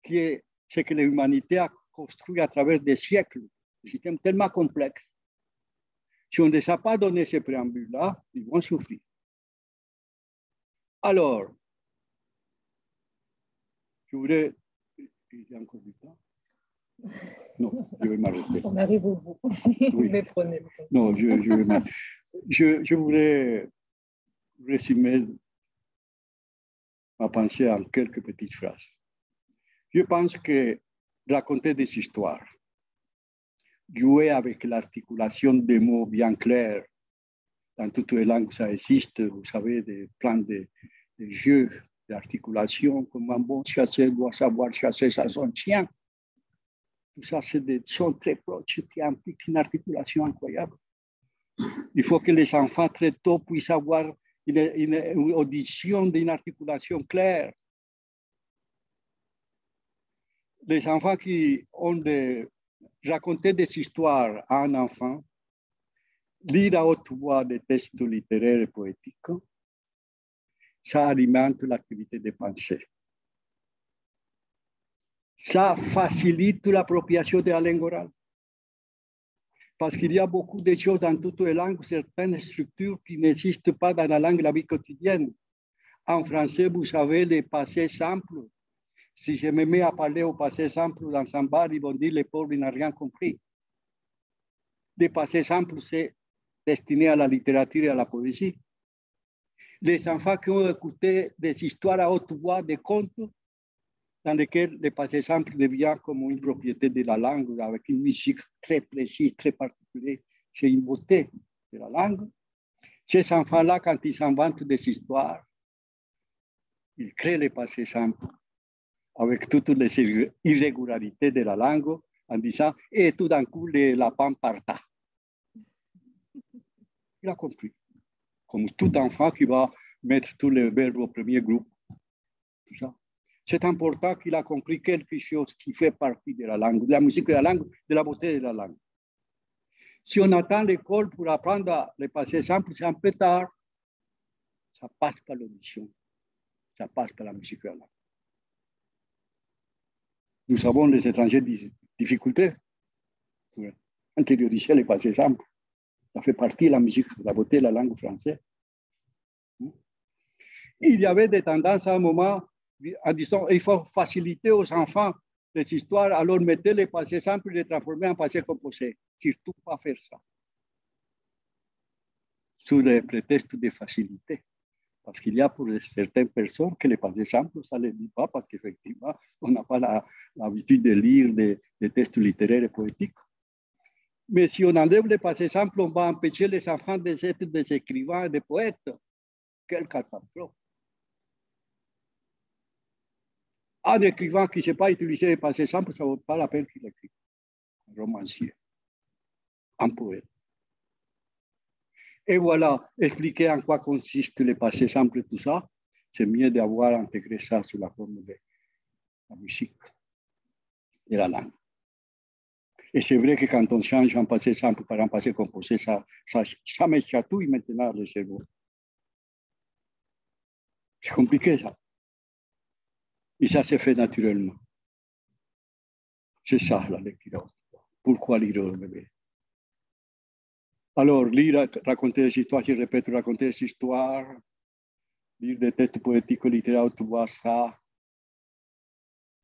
qui est ce que l'humanité a construit à travers des siècles, un système tellement complexe. Si on ne les a pas donné ces préambules-là, ils vont souffrir. Alors, je voudrais... Il y a encore du temps? Non, je vais m'arrêter. On arrive au bout. Oui. Mais prenez. Non, je voulais résumer ma pensée en quelques petites phrases. Je pense que raconter des histoires, jouer avec l'articulation des mots bien clairs, dans toutes les langues ça existe, vous savez, plein de jeux d'articulation, comme un bon chasseur doit savoir chasser son chien. Tout ça, c'est des sons très proches qui impliquent une articulation incroyable. Il faut que les enfants très tôt puissent avoir une audition d'une articulation claire. Les enfants qui ont raconté des histoires à un enfant, lire à haute voix des textes littéraires et poétiques, ça alimente l'activité de pensée. Ça facilite l'appropriation de la langue orale. Parce qu'il y a beaucoup de choses dans toutes les langues, certaines structures qui n'existent pas dans la langue de la vie quotidienne. En français, vous savez, les passés simples. Si je me mets à parler au passé simple dans un bar, ils vont dire les pauvres n'ont rien compris. Les passés simples, c'est destiné à la littérature et à la poésie. Les enfants qui ont écouté des histoires à haute voix, des contes, dans lesquels le passé simple devient comme une propriété de la langue, avec une musique très précise, très particulière, c'est une beauté de la langue. Ces enfants-là, quand ils s'inventent des histoires, ils créent le passé simple, avec toutes les irrégularités de la langue, en disant, et tout d'un coup, le lapin parta. Il a compris. Comme tout enfant qui va mettre tous les verbes au premier groupe. Tout ça. C'est important qu'il a compris quelque chose qui fait partie de la langue, de la musique de la langue, de la beauté de la langue. Si on attend l'école pour apprendre le passé simple, c'est un peu tard. Ça passe par l'audition. Ça passe par la musique de la langue. Nous avons les étrangers difficultés pour intérioriser le passé simple. Ça fait partie de la musique, de la beauté de la langue française. Il y avait des tendances à un moment en disant il faut faciliter aux enfants les histoires, alors mettez les passés simples et les transformer en passé composé. Surtout pas faire ça. Sous le prétexte de facilité. Parce qu'il y a pour certaines personnes que les passés simples, ça ne les dit pas parce qu'effectivement, on n'a pas l'habitude de lire des textes littéraires et poétiques. Mais si on enlève les passés simples, on va empêcher les enfants d'être des écrivains et des poètes. Quelle catastrophe! Un écrivain qui ne sait pas utiliser les passés simples, ça ne vaut pas la peine qu'il écrive. Un romancier, un poète. Et voilà, expliquer en quoi consiste le passé simple, tout ça, c'est mieux d'avoir intégré ça sous la forme de la musique, de la langue. Et c'est vrai que quand on change un passé simple par un passé composé, ça me chatouille maintenant le cerveau. C'est compliqué ça. Et ça se fait naturellement. C'est ça la lecture. Pourquoi lire au bébé? Alors, lire, raconter des histoires, je répète, raconter des histoires, lire des textes poétiques ou littéraires, tu vois ça,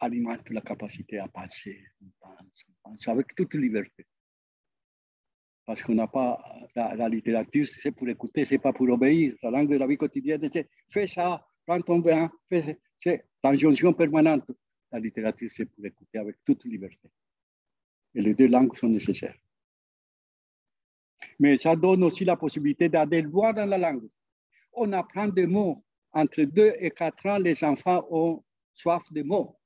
alimente la capacité à penser. On pense avec toute liberté. Parce qu'on n'a pas, la littérature, c'est pour écouter, c'est pas pour obéir. La langue de la vie quotidienne, c'est fais ça, prends ton bain, c'est l'injonction permanente. La littérature, c'est pour écouter avec toute liberté. Et les deux langues sont nécessaires. Mais ça donne aussi la possibilité d'aller loin dans la langue. On apprend des mots. Entre 2 et 4 ans, les enfants ont soif de mots.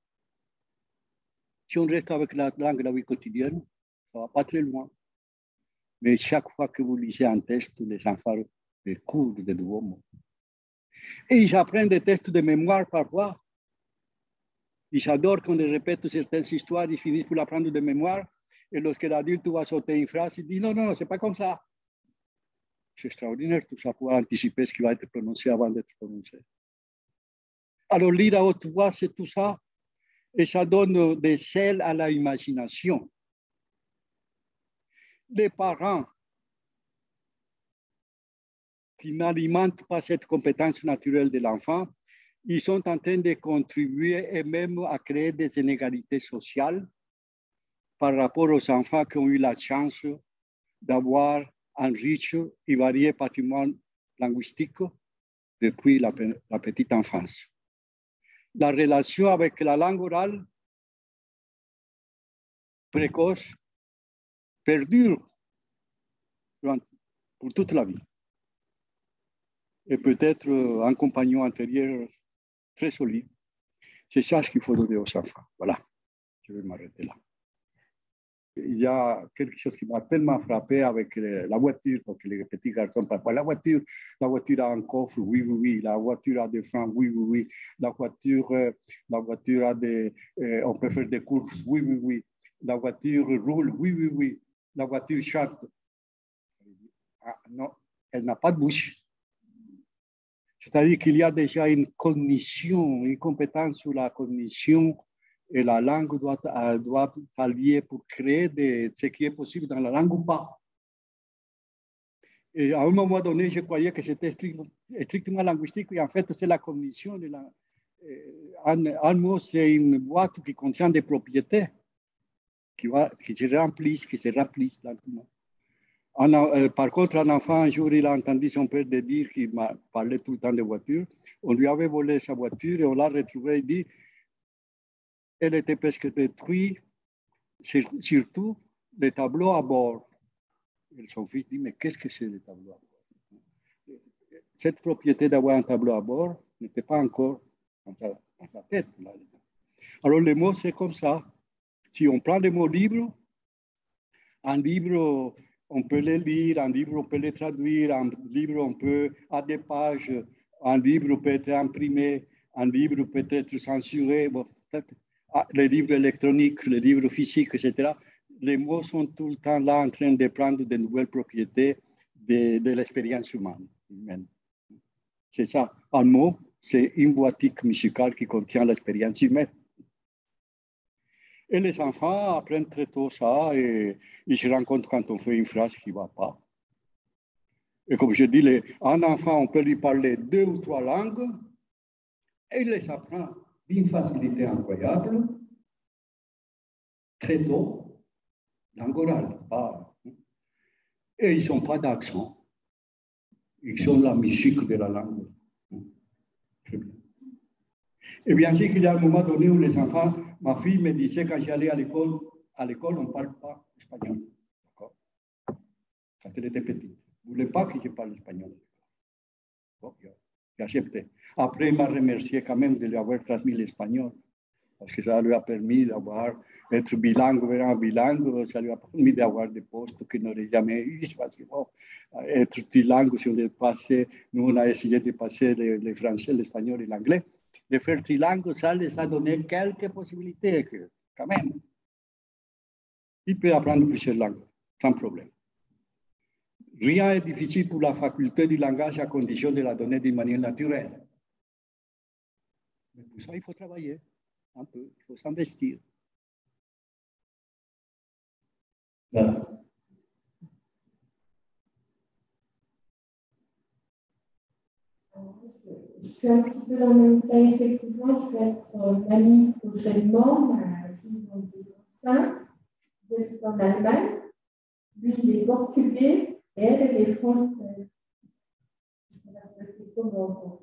Si on reste avec la langue de la vie quotidienne, ça ne va pas très loin. Mais chaque fois que vous lisez un texte, les enfants découvrent de nouveaux mots. Et ils apprennent des textes de mémoire parfois. Ils adorent qu'on les répète certaines histoires, ils finissent pour l'apprendre de mémoire. Et lorsque l'adulte va sauter une phrase, il dit non, non, c'est pas comme ça. C'est extraordinaire tout ça pour anticiper ce qui va être prononcé avant d'être prononcé. Alors lire à haute voix, c'est tout ça. Et ça donne des ailes à l'imagination. Les parents qui n'alimentent pas cette compétence naturelle de l'enfant, ils sont en train de contribuer et même à créer des inégalités sociales par rapport aux enfants qui ont eu la chance d'avoir un riche et varié patrimoine linguistique depuis la petite enfance. La relation avec la langue orale précoce perdure pour toute la vie. Et peut-être un compagnon antérieur très solide. C'est ça ce qu'il faut donner aux enfants. Voilà, je vais m'arrêter là. Il y a quelque chose qui m'a tellement frappé avec la voiture, parce que les petits garçons, parfois, la voiture a un coffre, oui, oui, oui, la voiture a des freins, oui, oui, oui, la voiture a des, on peut faire des courses, oui, oui, oui, la voiture roule, oui, oui, oui, la voiture chante. Ah, non, elle n'a pas de bouche. C'est-à-dire qu'il y a déjà une cognition, une compétence sur la cognition, et la langue doit s'allier pour créer ce qui est possible dans la langue ou pas. Et à un moment donné, je croyais que c'était strictement linguistique, et en fait, c'est la cognition. Un mot, c'est une boîte qui contient des propriétés qui se remplissent lentement. Par contre, un enfant, un jour, il a entendu son père dire qu'il parlait tout le temps de voiture. On lui avait volé sa voiture et on l'a retrouvée. Il dit, elle était presque détruite, surtout les tableaux à bord. Et son fils dit, mais qu'est-ce que c'est les tableaux à bord? Cette propriété d'avoir un tableau à bord n'était pas encore dans sa tête. Alors, les mots, c'est comme ça. Si on prend les mots libres, un livre, on peut les lire, un livre, on peut les traduire, un livre, on peut, à des pages, un livre peut être imprimé, un livre peut être censuré, bon, les livres électroniques, les livres physiques, etc. Les mots sont tout le temps là en train de prendre de nouvelles propriétés de l'expérience humaine. C'est ça. Un mot, c'est une boîtique musicale qui contient l'expérience humaine. Et les enfants apprennent très tôt ça et ils se rendent compte quand on fait une phrase qui ne va pas. Et comme je dis, un enfant, on peut lui parler 2 ou 3 langues et il les apprend d'une facilité incroyable, très tôt, langue orale. Et ils n'ont pas d'accent. Ils sont la musique de la langue. Très bien. Et bien sûr qu'il y a un moment donné où les enfants, ma fille me disait quand j'allais à l'école, on ne parle pas espagnol. Quand elle était petite. Vous ne voulez pas que je parle espagnol. Bon, j'ai accepté. Après, il m'a remercié quand même de lui avoir transmis l'espagnol. Parce que ça lui a permis d'être bilingue, vraiment bilingue, ça lui a permis d'avoir des postes qu'il n'aurait jamais eu. Parce que bon, être trilingue, si on est passé, nous on a essayé de passer le français, l'espagnol et l'anglais. De faire trilingue, ça les a donné quelques possibilités, quand même. Il peut apprendre plusieurs langues, sans problème. Rien n'est difficile pour la faculté du langage à condition de la donner d'une manière naturelle. Mais pour ça, il faut travailler un peu, il faut s'investir. Voilà. Je suis un petit peu dans le même cas, effectivement. Je vais être mamie prochainement. Ma fille est enceinte, en Allemagne. Lui, il est portugais et elle est française. C'est comment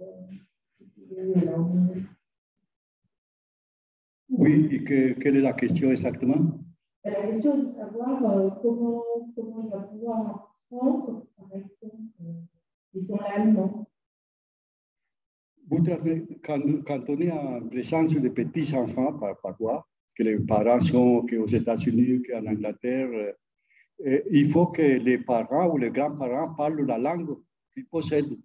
Oui, et quelle est la question exactement? La question est de savoir comment il va pouvoir apprendre, par exemple, l'allemand. Quand on est en présence de petits enfants, parfois, que les parents sont qu'aux États-Unis, qu'en Angleterre, il faut que les parents ou les grands-parents parlent la langue qu'ils possèdent.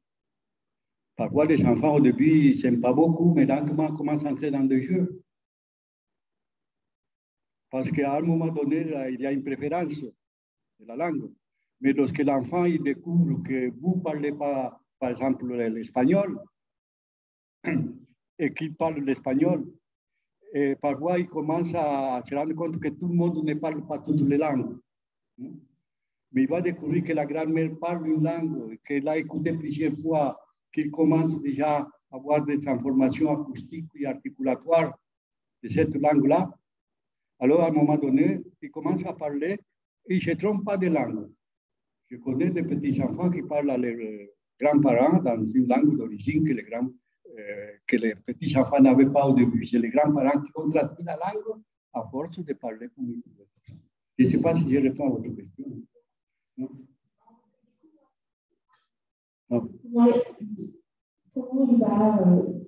Parfois, les enfants, au début, ils n'aiment pas beaucoup, mais lentement, commencent à entrer dans des jeux. Parce qu'à un moment donné, il y a une préférence de la langue. Mais lorsque l'enfant il découvre que vous ne parlez pas, par exemple, l'espagnol, et qu'il parle l'espagnol, et parfois il commence à se rendre compte que tout le monde ne parle pas toutes les langues. Mais il va découvrir que la grand-mère parle une langue, qu'elle a écouté plusieurs fois, qu'il commence déjà à avoir des informations acoustiques et articulatoires de cette langue-là. Alors, à un moment donné, il commence à parler et il ne se trompe pas de langue. Je connais des petits-enfants qui parlent à leurs grands-parents dans une langue d'origine que les petits-enfants n'avaient pas au début. C'est les grands-parents qui ont transmis la langue à force de parler comme ils pouvaient. Je ne sais pas si je réponds à votre question. Non. Non. Comment il va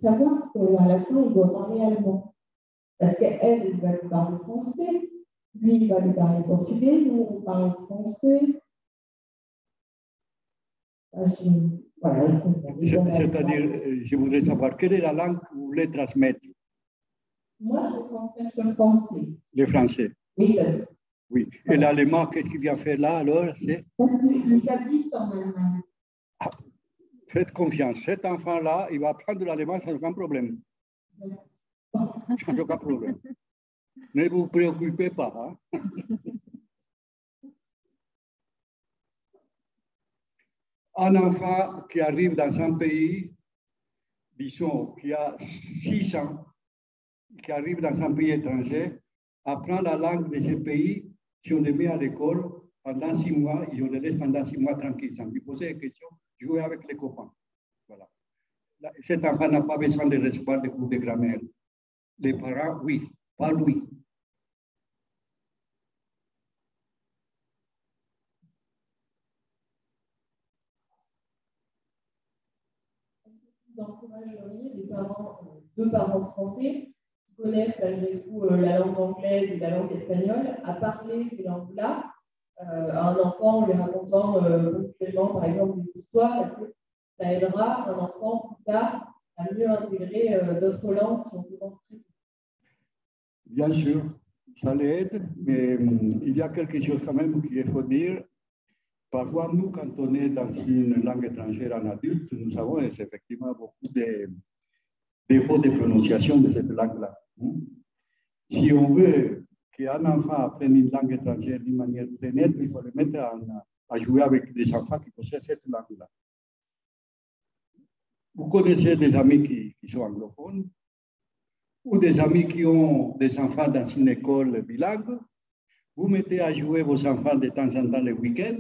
savoir qu'à la fin, il doit parler allemand? Parce qu'elle, il va lui parler français, lui, il va lui parler portugais, nous, on parle français. Voilà, c'est-à-dire, je voudrais savoir quelle est la langue que vous voulez transmettre. Moi, je transmets le français. Le français. Oui, parce que... Oui. Et l'allemand, qu'est-ce qu'il vient faire là, alors? Parce qu'il habite en Allemagne. Ah, faites confiance. Cet enfant-là, il va apprendre l'allemand sans aucun problème. Sans aucun problème. Ne vous préoccupez pas. Hein? Un enfant qui arrive dans un pays, disons, qui a 6 ans, qui arrive dans un pays étranger, apprend la langue de ce pays, si on le met à l'école, pendant 6 mois, et on le laisse pendant 6 mois tranquille, sans lui poser des questions, jouer avec les copains. Voilà. Cet enfant n'a pas besoin de recevoir des cours de grammaire. Les parents, oui, pas lui. Vous encourageriez les parents, 2 parents français, qui connaissent malgré tout la langue anglaise et la langue espagnole, à parler ces langues-là à un enfant en lui racontant ponctuellement, par exemple, des histoires? Est-ce que ça aidera un enfant plus tard à mieux intégrer d'autres langues si on peut construire? Bien sûr, ça l'aide, mais il y a quelque chose quand même qu'il faut dire. Parfois, nous, quand on est dans une langue étrangère en adulte, nous avons effectivement beaucoup de défauts de prononciation de cette langue-là. Si on veut qu'un enfant apprenne une langue étrangère d'une manière très nette, il faut le mettre à jouer avec des enfants qui possèdent cette langue-là. Vous connaissez des amis qui sont anglophones ou des amis qui ont des enfants dans une école bilingue. Vous mettez à jouer vos enfants de temps en temps le week-end,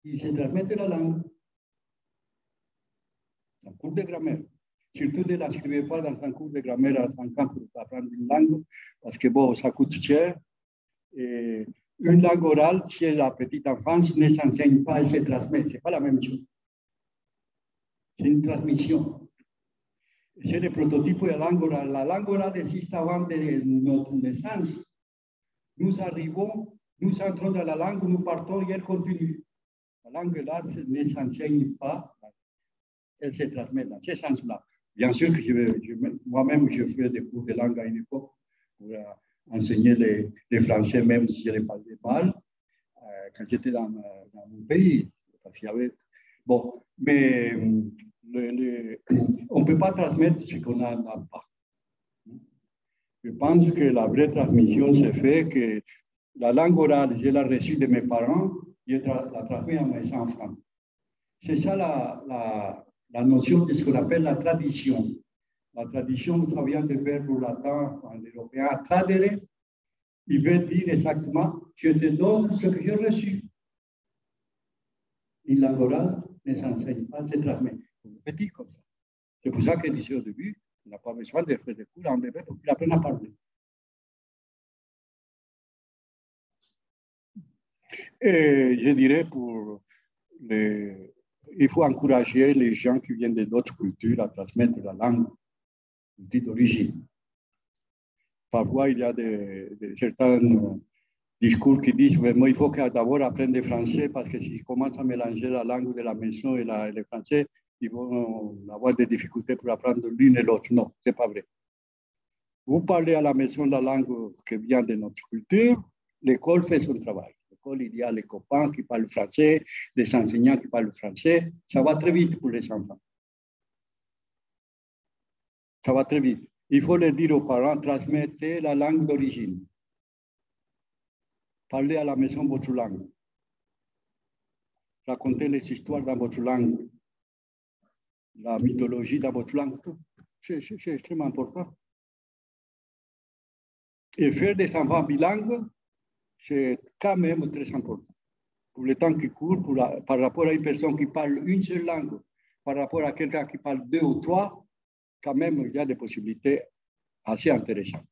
ils se transmettent la langue. Un cours de grammaire. Surtout ne l'inscrivez pas dans un cours de grammaire à 5 ans pour apprendre une langue, parce que bon, ça coûte cher. Et une langue orale, chez la petite enfance, ne s'enseigne pas, elle se transmet. Ce n'est pas la même chose. C'est une transmission. C'est le prototype de la langue orale. La langue orale existe avant de notre naissance. Nous arrivons, nous entrons dans la langue, nous partons et elle continue. La langue là ne s'enseigne pas, elle se transmet dans ce sens-là. Bien sûr que moi-même, je fais des cours de langue à une époque pour enseigner les français, même si je les parlais mal, quand j'étais dans mon pays. Parce qu'il y avait... Bon, mais on ne peut pas transmettre ce qu'on n'a pas. Je pense que la vraie transmission se fait que la langue orale, je l'ai reçue de mes parents, je la transmets à mes enfants. C'est ça la notion de ce qu'on appelle la tradition. La tradition, ça vient du verbe latin en européen, tradere. Il veut dire exactement, je te donne ce que j'ai reçu. Une langue orale ne s'enseigne pas, se transmet. Petit comme ça. C'est pour ça que je disais au début, on n'a pas besoin de faire des cours en bébé pour qu'il apprenne à parler. Et je dirais il faut encourager les gens qui viennent d'autres cultures à transmettre la langue d'origine. Parfois, il y a certains discours qui disent mais moi, il faut d'abord apprendre le français parce que s'ils commencent à mélanger la langue de la maison et le français, ils vont avoir des difficultés pour apprendre l'une et l'autre. Non, ce n'est pas vrai. Vous parlez à la maison la langue qui vient de notre culture, l'école fait son travail. L'école, il y a les copains qui parlent français, les enseignants qui parlent français. Ça va très vite pour les enfants. Ça va très vite. Il faut le dire aux parents, transmettez la langue d'origine. Parlez à la maison votre langue. Racontez les histoires dans votre langue. La mythologie dans votre langue. C'est extrêmement important. Et faire des enfants bilingues, c'est quand même très important. Pour le temps qui court, par rapport à une personne qui parle une seule langue, par rapport à quelqu'un qui parle 2 ou 3, quand même, il y a des possibilités assez intéressantes.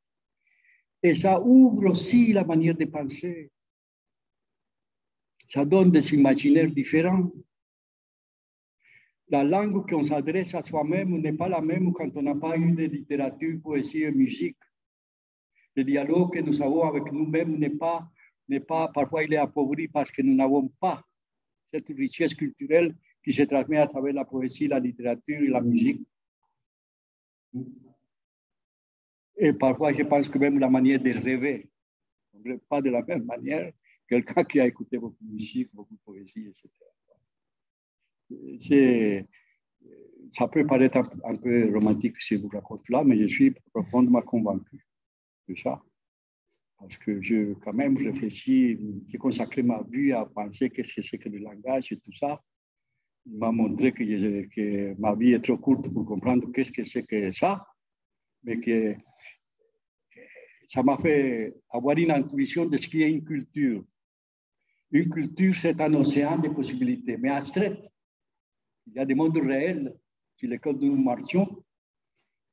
Et ça ouvre aussi la manière de penser. Ça donne des imaginaires différents. La langue qu'on s'adresse à soi-même n'est pas la même quand on n'a pas eu de littérature, poésie et musique. Le dialogue que nous avons avec nous-mêmes n'est pas, parfois il est appauvri parce que nous n'avons pas cette richesse culturelle qui se transmet à travers la poésie, la littérature et la musique. Et parfois, je pense que même la manière de rêver, on ne rêve pas de la même manière quelqu'un qui a écouté beaucoup de musique, beaucoup de poésie, etc. Ça peut paraître un peu romantique si je vous raconte là, mais je suis profondément convaincu de ça. Parce que quand même, réfléchis, j'ai consacré ma vie à penser qu'est-ce que c'est que le langage et tout ça. Il m'a montré que ma vie est trop courte pour comprendre qu'est-ce que c'est que ça, mais que ça m'a fait avoir une intuition de ce qui est une culture. Une culture, c'est un océan de possibilités, mais abstraite. Il y a des mondes réels sur lesquels nous marchons,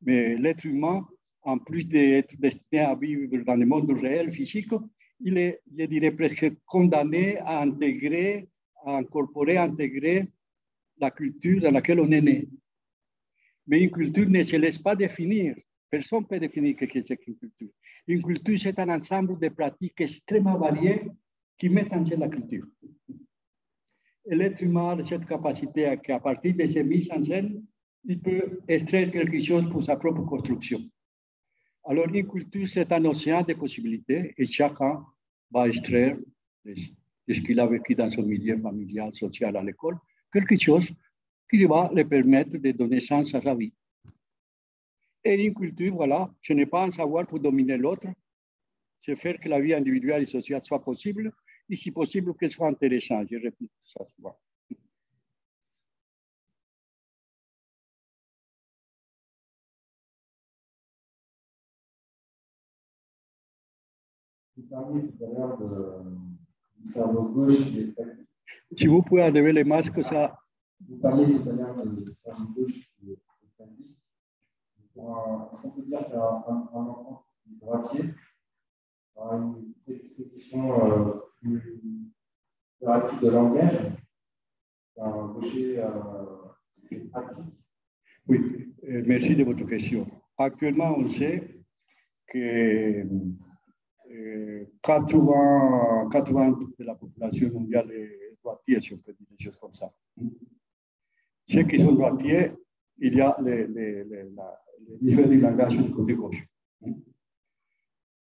mais l'être humain, en plus d'être destiné à vivre dans le monde réel, physique, il est, je dirais, presque condamné à intégrer, à incorporer, à intégrer la culture dans laquelle on est né. Mais une culture ne se laisse pas définir. Personne ne peut définir ce que c'est qu'une culture. Une culture, c'est un ensemble de pratiques extrêmement variées qui mettent en scène la culture. Et l'être humain a cette capacité qu'à partir de ces mises en scène, il peut extraire quelque chose pour sa propre construction. Alors, une culture, c'est un océan de possibilités et chacun va extraire de ce qu'il a vécu dans son milieu familial, social, à l'école, quelque chose qui va lui permettre de donner sens à sa vie. Et une culture, voilà, ce n'est pas un savoir pour dominer l'autre, c'est faire que la vie individuelle et sociale soit possible, et si possible, qu'elle soit intéressante. Je répète ça souvent. Vous parliez tout à l'heure du cerveau gauche qui est très... Si vous pouvez enlever les masques, ça... Vous parliez tout à l'heure du cerveau gauche qui est très est-ce qu'on peut dire qu'un enfant qui est droitier a une expression plus rapide de langage qu'un gaucher pratique? Oui, merci de votre question. Actuellement, on sait que 80 de la population mondiale est droitier, si on peut dire des choses comme ça. Ceux qui sont droitiers, il y a les différents langages du côté gauche.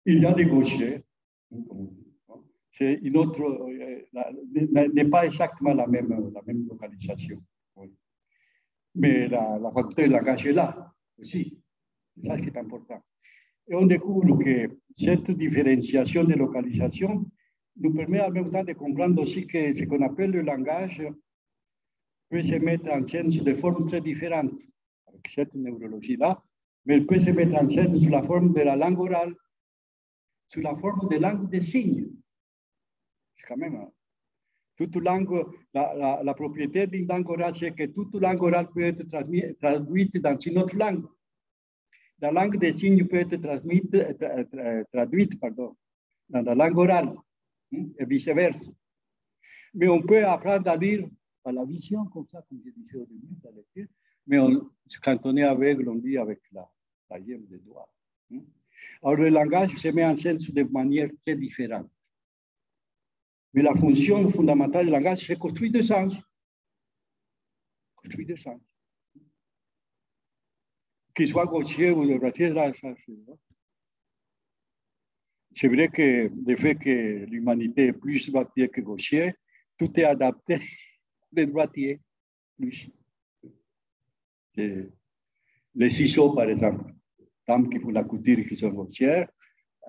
Il y a des gauchers, c'est une autre, n'est pas exactement la même localisation. Mais la faculté de langage est là aussi. C'est ça qui est important. Et on découvre que cette différenciation de localisation nous permet en même temps de comprendre aussi que ce qu'on appelle le langage peut se mettre en scène sous des formes très différentes, avec cette neurologie-là, mais il peut se mettre en scène sous la forme de la langue orale, sous la forme de langue des signes. C'est quand même toute langue, la propriété d'une langue orale, c'est que toute langue orale peut être traduite dans une autre langue. La langue des signes peut être traduite dans la langue orale, et vice-versa. Mais on peut apprendre à lire à la vision, comme ça, comme je disais au début, la lecture, mais quand on est aveugle, on lit avec la yème des doigts. Alors, le langage se met en scène de manière très différente. Mais la fonction fondamentale du langage, c'est construire des sens. Construire des sens. Qu'il soit gaucher ou droitier, c'est vrai que le fait que l'humanité est plus droitier que gaucher, tout est adapté des droitiers. Plus. Les ciseaux, par exemple, femmes qui font la couture qui sont gauchères,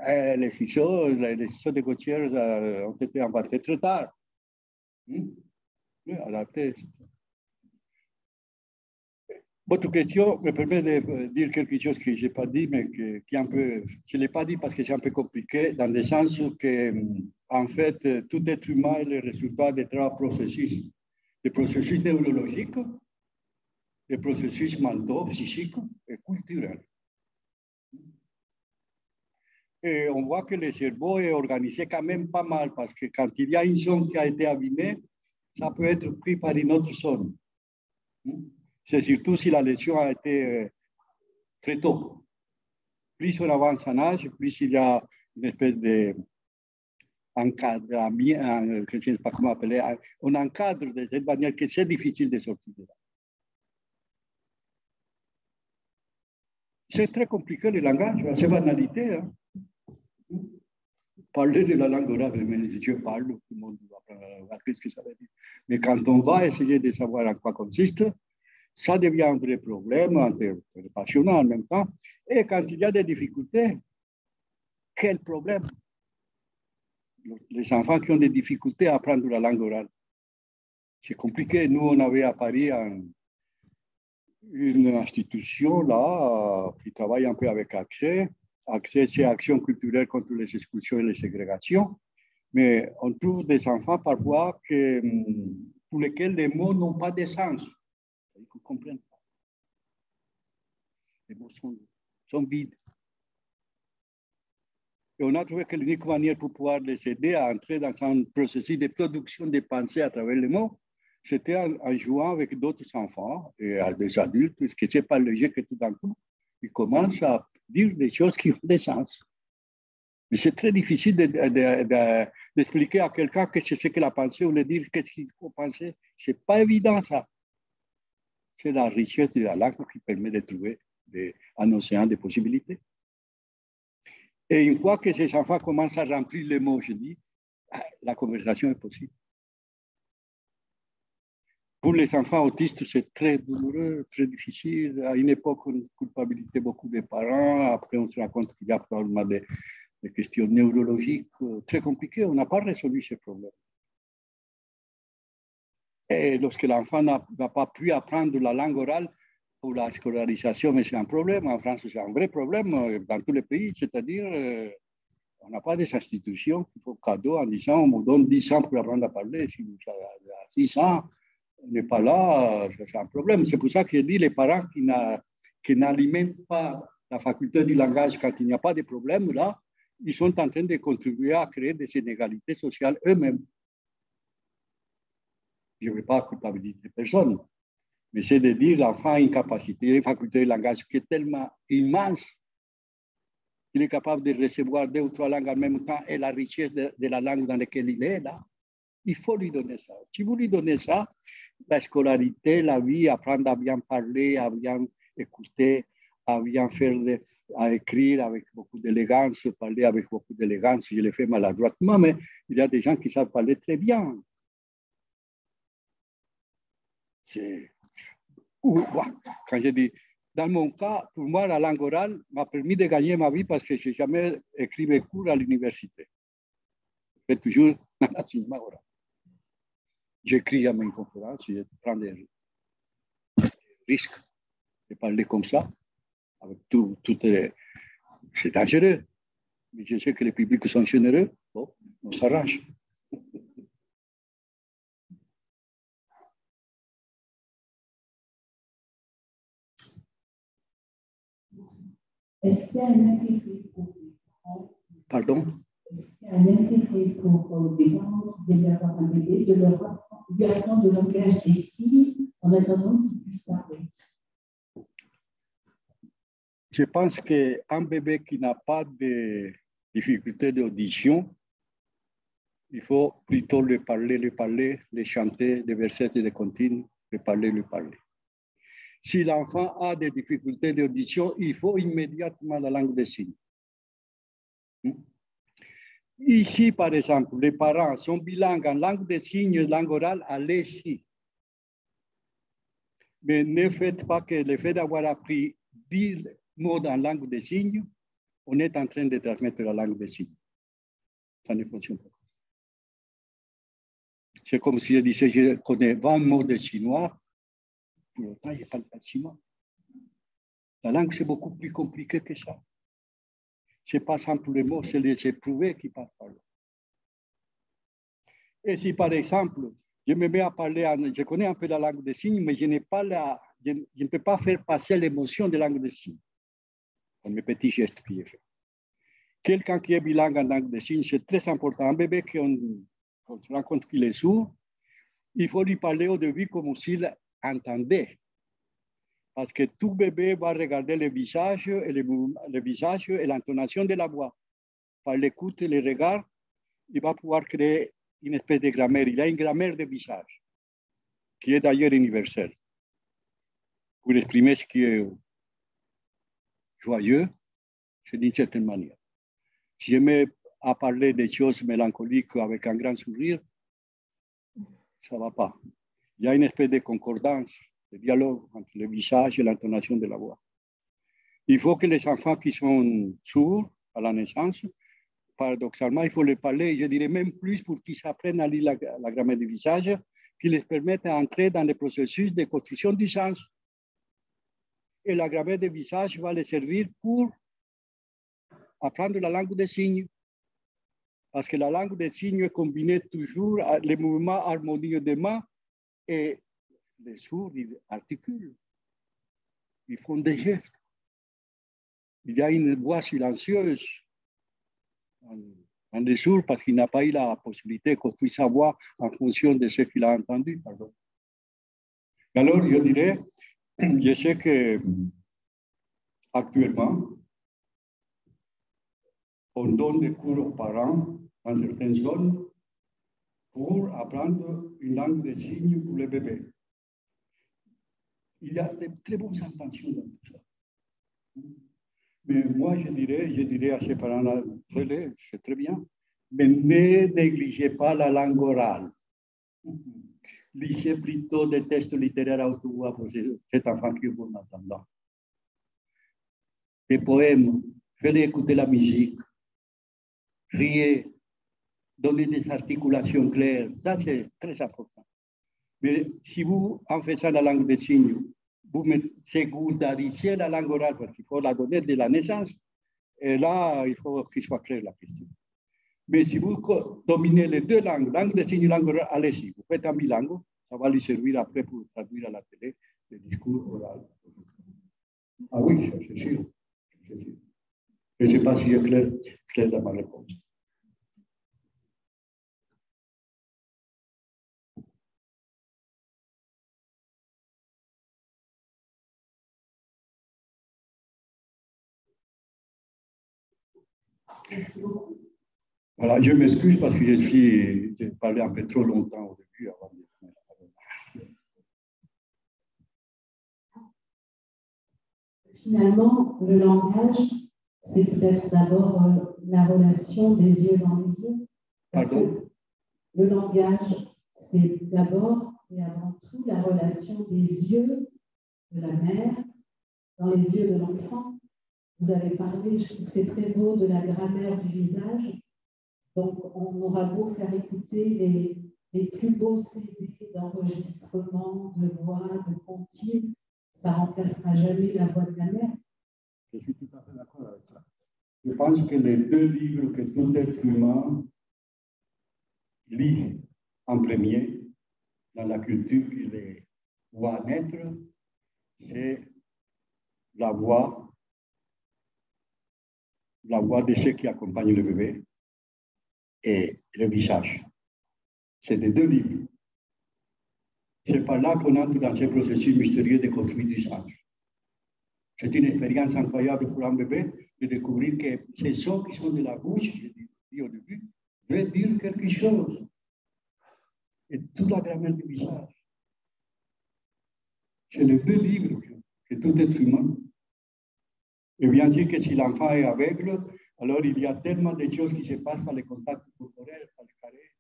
les ciseaux de gauchères ont été inventés très tard. Adaptés. Votre question me permet de dire quelque chose que je n'ai pas dit, mais qui est un peu, je ne l'ai pas dit parce que c'est un peu compliqué, dans le sens que, en fait, tout être humain est le résultat de trois processus. Des processus neurologiques, des processus mentaux, psychiques et culturels. Et on voit que le cerveau est organisé quand même pas mal, parce que quand il y a une zone qui a été abîmée, ça peut être pris par une autre zone. C'est surtout si la lésion a été très tôt. Plus on avance en âge, plus il y a une espèce d'encadrament, je ne sais pas comment appeler, on encadre de cette manière que c'est difficile de sortir de là. C'est très compliqué le langage, c'est banalité. Hein. Parler de la langue orale, mais je parle, tout le monde va apprendre la langue, qu'est-ce que ça veut dire. Mais quand on va essayer de savoir en quoi consiste, ça devient un vrai problème, passionnant en même temps. Et quand il y a des difficultés, quel problème? Les enfants qui ont des difficultés à apprendre la langue orale. C'est compliqué. Nous, on avait à Paris une institution là qui travaille un peu avec Accès. Accès, c'est Action culturelle contre les expulsions et les ségrégations. Mais on trouve des enfants parfois pour lesquels les mots n'ont pas de sens. Ils ne comprennent pas. Les mots sont vides. Et on a trouvé que l'unique manière pour pouvoir les aider à entrer dans un processus de production de pensée à travers les mots, c'était en jouant avec d'autres enfants et des adultes, parce que ce n'est pas léger que tout d'un coup, ils commencent à dire des choses qui ont des sens. Mais c'est très difficile d'expliquer à quelqu'un qu'est-ce que c'est que la pensée ou de dire qu'est-ce qu'il faut penser. Ce n'est pas évident, ça. C'est la richesse de la langue qui permet de trouver un océan de possibilités. Et une fois que ces enfants commencent à remplir les mots, je dis, la conversation est possible. Pour les enfants autistes, c'est très douloureux, très difficile. À une époque, on culpabilisait beaucoup des parents. Après, on se rend compte qu'il y a probablement des questions neurologiques très compliquées. On n'a pas résolu ces problèmes. Et lorsque l'enfant n'a pas pu apprendre la langue orale, pour la scolarisation, mais c'est un problème. En France, c'est un vrai problème dans tous les pays. C'est-à-dire, on n'a pas des institutions qui font cadeau en disant on vous donne 10 ans pour apprendre à parler. Si vous avez 6 ans, on n'est pas là, c'est un problème. C'est pour ça que je dis les parents qui n'alimentent pas la faculté du langage quand il n'y a pas de problème, là, ils sont en train de contribuer à créer des inégalités sociales eux-mêmes. Je ne veux pas culpabiliser personne, mais c'est de dire l'enfant a une capacité, une faculté de langage qui est tellement immense qu'il est capable de recevoir 2 ou 3 langues en même temps et la richesse de la langue dans laquelle il est là. Il faut lui donner ça. Si vous lui donnez ça, la scolarité, la vie, apprendre à bien parler, à bien écouter, à bien faire, à écrire avec beaucoup d'élégance, parler avec beaucoup d'élégance. Je le fais maladroitement, mais il y a des gens qui savent parler très bien. Quand je dis, dans mon cas, pour moi, la langue orale m'a permis de gagner ma vie parce que je n'ai jamais écrit mes cours à l'université. Je fais toujours un enseignement oral. J'écris à mes conférences, je prends des risques de parler comme ça, avec tout c'est dangereux. Mais je sais que les publics sont généreux, bon, on s'arrange. Est-ce qu'il y a un intérêt pour les parents? Pardon? Est-ce qu'il y a un intérêt pour des parents qui viennent avoir un bébé de lui apprendre le langage des signes en attendant qu'il puisse parler? Je pense qu'un bébé qui n'a pas de difficulté d'audition, il faut plutôt le parler, le chanter, des versets et des comptines, le parler. Si l'enfant a des difficultés d'audition, il faut immédiatement la langue des signes. Ici, par exemple, les parents sont bilingues en langue des signes et langue orale, allez-y. Mais ne faites pas que le fait d'avoir appris 10 mots en langue des signes, on est en train de transmettre la langue des signes. Ça ne fonctionne pas. C'est comme si je disais, je connais 20 mots de chinois, pour autant, je ne parle pas de chinois. La langue, c'est beaucoup plus compliqué que ça. Ce n'est pas simplement, c'est les éprouvés qui parlent par là. Et si, par exemple, je me mets à parler, je connais un peu la langue des signes, mais je ne peux pas faire passer l'émotion de la langue des signes, dans mes petits gestes que j'ai fait. Quelqu'un qui est bilingue en langue des signes, c'est très important. Un bébé qu'on se rend compte qu'il est sourd, il faut lui parler au début comme s'il entendait. Parce que tout bébé va regarder le visage et l'intonation de la voix. Par l'écoute et le regard, il va pouvoir créer une espèce de grammaire. Il a une grammaire de visage, qui est d'ailleurs universelle, pour exprimer ce qui est joyeux, c'est d'une certaine manière. Si je mets à parler des choses mélancoliques avec un grand sourire, ça ne va pas. Il y a une espèce de concordance, de dialogue entre le visage et l'intonation de la voix. Il faut que les enfants qui sont sourds à la naissance, paradoxalement, il faut les parler, je dirais même plus pour qu'ils apprennent à lire la grammaire du visage, qui les permettent d'entrer dans le processus de construction du sens. Et la grammaire du visage va les servir pour apprendre la langue des signes. Parce que la langue des signes combine toujours les mouvements harmonieux des mains et les sourds, ils articulent. Ils font des gestes. Il y a une voix silencieuse dans les sourds parce qu'il n'a pas eu la possibilité de construire sa voix en fonction de ce qu'il a entendu. Pardon. Alors, je dirais, je sais que actuellement, on donne des cours aux parents dans certaines zones pour apprendre une langue des signes pour les bébés. Il y a de très bonnes intentions dans tout ça. Mais moi, je dirais à ces parents-là, c'est très bien, mais ne négligez pas la langue orale. Lisez plutôt des textes littéraires à haute voix pour cet enfant qui est en attendant. Des poèmes, faites écouter la musique, riez, donnez des articulations claires, ça c'est très important. Mais si vous, en faisant la langue des signes, vous sécularisez la langue orale, parce qu'il faut la donner de la naissance, et là, il faut qu'il soit clair la question. Mais si vous dominez les deux langues, langue des signes et langue orale, allez-y, vous faites un bilingue, ça va lui servir après pour traduire à la télé les discours oraux. Ah oui, c'est sûr. Je ne sais pas si est clair dans ma réponse. Merci beaucoup. Voilà, je m'excuse parce que j'ai parlé un peu trop longtemps au début avant de... Finalement, le langage, c'est peut-être d'abord la relation des yeux dans les yeux. Pardon? Le langage, c'est d'abord et avant tout la relation des yeux de la mère dans les yeux de l'enfant. Vous avez parlé, je trouve que c'est très beau, de la grammaire du visage. Donc, on aura beau faire écouter les plus beaux CD d'enregistrement, de voix, de comptines, ça ne remplacera jamais la voix de la mère. Je suis tout à fait d'accord avec ça. Je pense que les deux livres que tout être humain lit en premier dans la culture qu'il les voit naître, c'est la voix de ceux qui accompagnent le bébé et le visage. C'est des deux livres. C'est par là qu'on entre dans ce processus mystérieux de construire du sens. C'est une expérience incroyable pour un bébé de découvrir que ces sons qui sont de la bouche, je dis au début, veulent dire quelque chose. Et toute la grammaire du visage. C'est le deux livres que tout être humain. Et bien sûr que si l'enfant est aveugle, alors il y a tellement de choses qui se passent par les contacts corporels, par les caresses.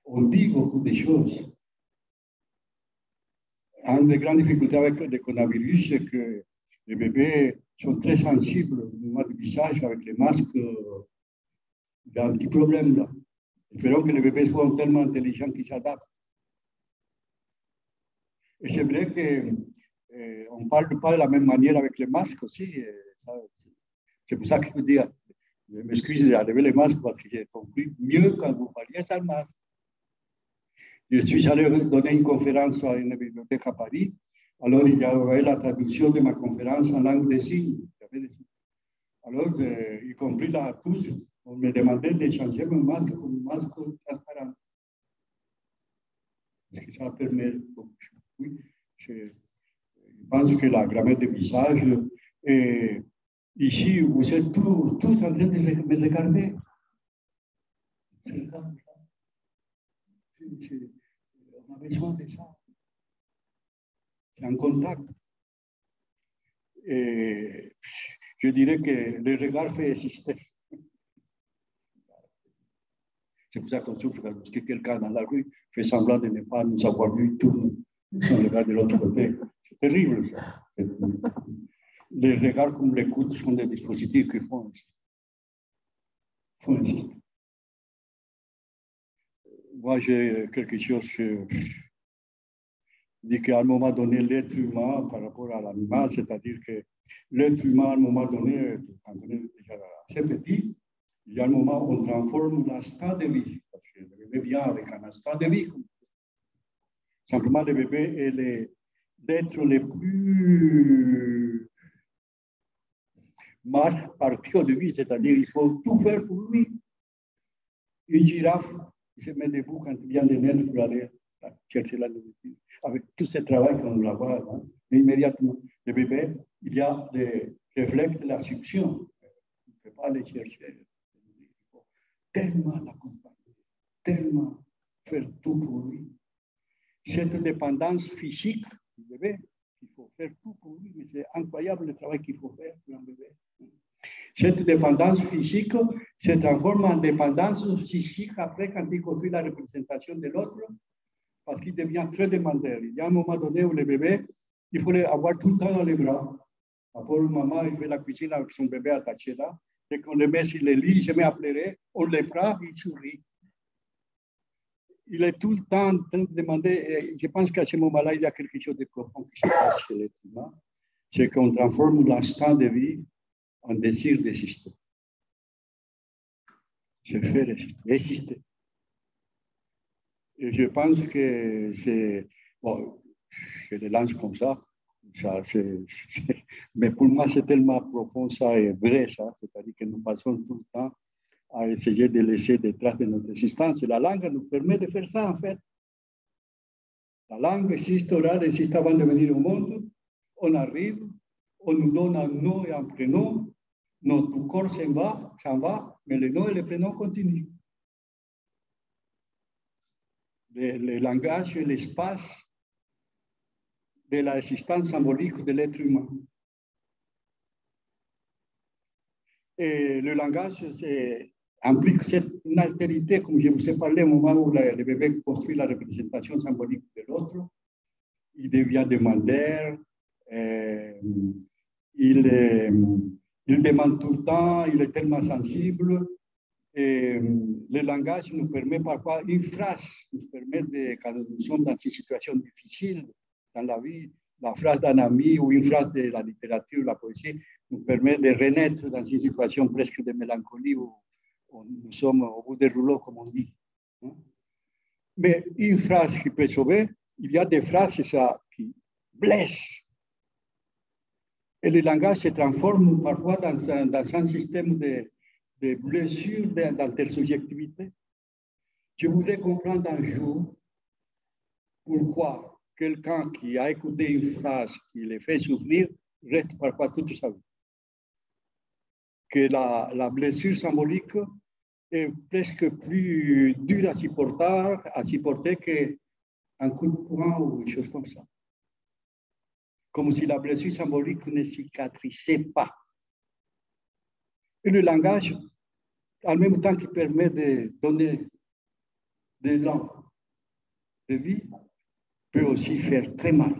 On dit beaucoup de choses. Une des grandes difficultés avec le coronavirus, c'est que les bébés sont très sensibles au mouvement du visage avec les masques. Il y a un petit problème là. Espérons que les bébés soient tellement intelligents qu'ils s'adaptent. Et c'est vrai qu'on ne parle pas de la même manière avec les masques aussi. C'est pour ça que je veux dire, je m'excuse d'enlever les masques parce que j'ai compris mieux quand vous parliez sans masque. Je suis allé donner une conférence à une bibliothèque à Paris. Alors, il y avait la traduction de ma conférence en langue des signes. Alors, y compris là, tous, on me demandait de changer mon masque pour un masque transparent. Parce que ça permet beaucoup de choses. Oui, je pense que la grammaire des visages, et ici, vous êtes tous en train de me regarder. On a besoin de ça. C'est un contact. Et je dirais que le regard fait exister. C'est pour ça qu'on souffre parce que quelqu'un dans la rue fait semblant de ne pas nous avoir vu tout son regard de l'autre côté. C'est terrible, ça. Les regards comme l'écoute sont des dispositifs qui font exister. Moi, j'ai quelque chose que dit qu'à un moment donné, l'être humain par rapport à l'animal, c'est-à-dire que l'être humain, à un moment donné, quand on est déjà assez petit, il y a un moment où on transforme l'instant de vie. Parce que le bébé vient avec un instant de vie. Simplement, le bébé est l'être le plus mal parti au début, c'est-à-dire qu'il faut tout faire pour lui. Une girafe, il se met debout quand il vient de naître pour aller chercher la nourriture. Avec tout ce travail qu'on la voit, hein, immédiatement, le bébé, il y a des réflexes de la succion. On ne peut pas aller chercher. Il faut tellement l'accompagner, tellement faire tout pour lui. Cette dépendance physique du bébé, il faut faire tout pour lui, mais c'est incroyable le travail qu'il faut faire pour un bébé. Cette dépendance physique se transforme en dépendance psychique après quand il construit la représentation de l'autre, parce qu'il devient très demandeur. Il y a un moment donné où le bébé, il faut l'avoir tout le temps dans les bras. La pauvre maman, il fait la cuisine avec son bébé attaché là, et qu'on le met sur le lit, il se met à pleurer, on le prend, il sourit. Il est tout le temps en train de demander, et je pense qu'à ce moment-là, il y a quelque chose de profond qui se passe chez l'être humain, c'est qu'on transforme l'instant de vie en désir d'exister. Se faire exister. Et je pense que c'est, bon, je le lance comme ça, Mais pour moi, c'est tellement profond, ça, et vrai, ça. C'est-à-dire que nous passons tout le temps à essayer de laisser des traces de notre existence. Et la langue nous permet de faire ça, en fait. La langue existe, orale, existe avant de venir au monde. On arrive, on nous donne un nom et un prénom. Notre corps s'en va, mais le nom et le prénom continuent. Le langage est l'espace de l'existence symbolique de l'être humain. Et le langage implique une altérité, comme je vous ai parlé au moment où le bébé construit la représentation symbolique de l'autre. Il devient demandeur, il demande tout le temps, il est tellement sensible. Et le langage nous permet parfois, une phrase nous permet, quand nous sommes dans une situation difficile dans la vie, la phrase d'un ami ou une phrase de la littérature, la poésie, nous permet de renaître dans une situation presque de mélancolie où nous sommes au bout des rouleaux, comme on dit. Mais une phrase qui peut sauver, il y a des phrases qui blessent. Et le langage se transforme parfois dans un système de blessures d'intersubjectivité. Je voudrais comprendre un jour pourquoi quelqu'un qui a écouté une phrase qui le fait souffrir reste parfois toute sa vie. Que la blessure symbolique est presque plus dure à supporter qu'un coup de poing ou des choses comme ça. Comme si la blessure symbolique ne cicatrisait pas. Et le langage, en même temps qui permet de donner de l'élan de vie, peut aussi faire très mal.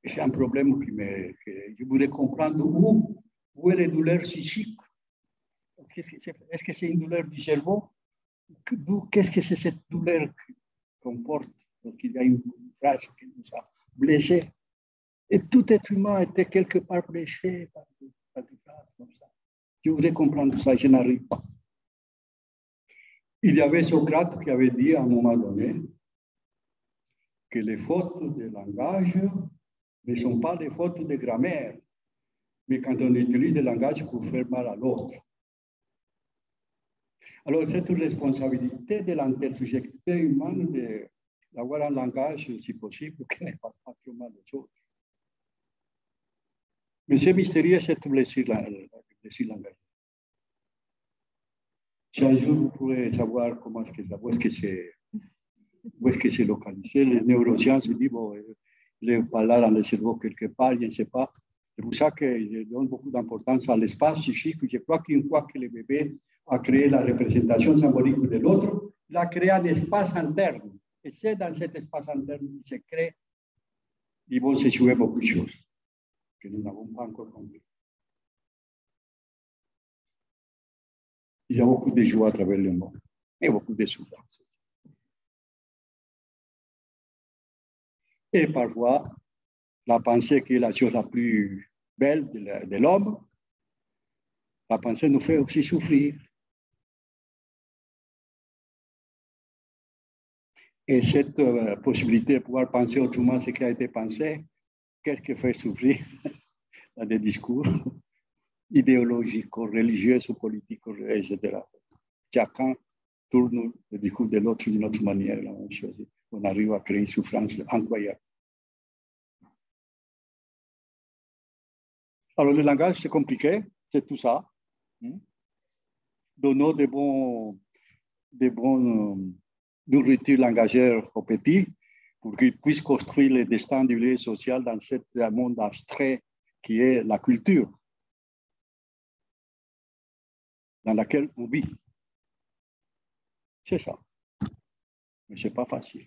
Et c'est un problème que je voudrais comprendre où est la douleur psychique. Est-ce que c'est une douleur du cerveau? Qu'est-ce que c'est cette douleur qu'on porte? Donc, il y a une phrase qui nous a blessés. Et tout être humain était quelque part blessé par des phrases comme ça. Je voudrais comprendre ça, je n'arrive pas. Il y avait Socrate qui avait dit à un moment donné que les fautes de langage ne sont pas des fautes de grammaire, mais quand on utilise le langage pour faire mal à l'autre. Alors, c'est une responsabilité de l'intersubjectivité humaine d'avoir un langage, si possible, qui ne fasse pas trop mal aux autres. Mais c'est mystérieux, cette blessure langagière. Si un jour vous pourrez savoir où est-ce que c'est localisé, les neurosciences disent, bon, il est pas là dans le cerveau quelque part, je ne sais pas. C'est pour ça que je donne beaucoup d'importance à l'espace psychique. Je crois qu'une fois que le bébé a créé la représentation symbolique de l'autre, il a créé un espace interne. Et c'est dans cet espace interne qui se crée, ils vont se jouer beaucoup de choses que nous n'avons pas encore compris. Il y a beaucoup de joie à travers le monde et beaucoup de souffrance. Et parfois, la pensée qui est la chose la plus belle de l'homme, la pensée nous fait aussi souffrir. Et cette possibilité de pouvoir penser autrement ce qui a été pensé, qu'est-ce qui fait souffrir dans des discours idéologiques, religieux ou politiques, etc. Chacun tourne le discours de l'autre d'une autre manière, la même chose. On arrive à créer une souffrance incroyable. Alors, le langage, c'est compliqué, c'est tout ça. Donnons des bons nourritures langagères aux petits pour qu'ils puissent construire le destin du lien social dans ce monde abstrait qui est la culture dans laquelle on vit. C'est ça. Mais ce n'est pas facile.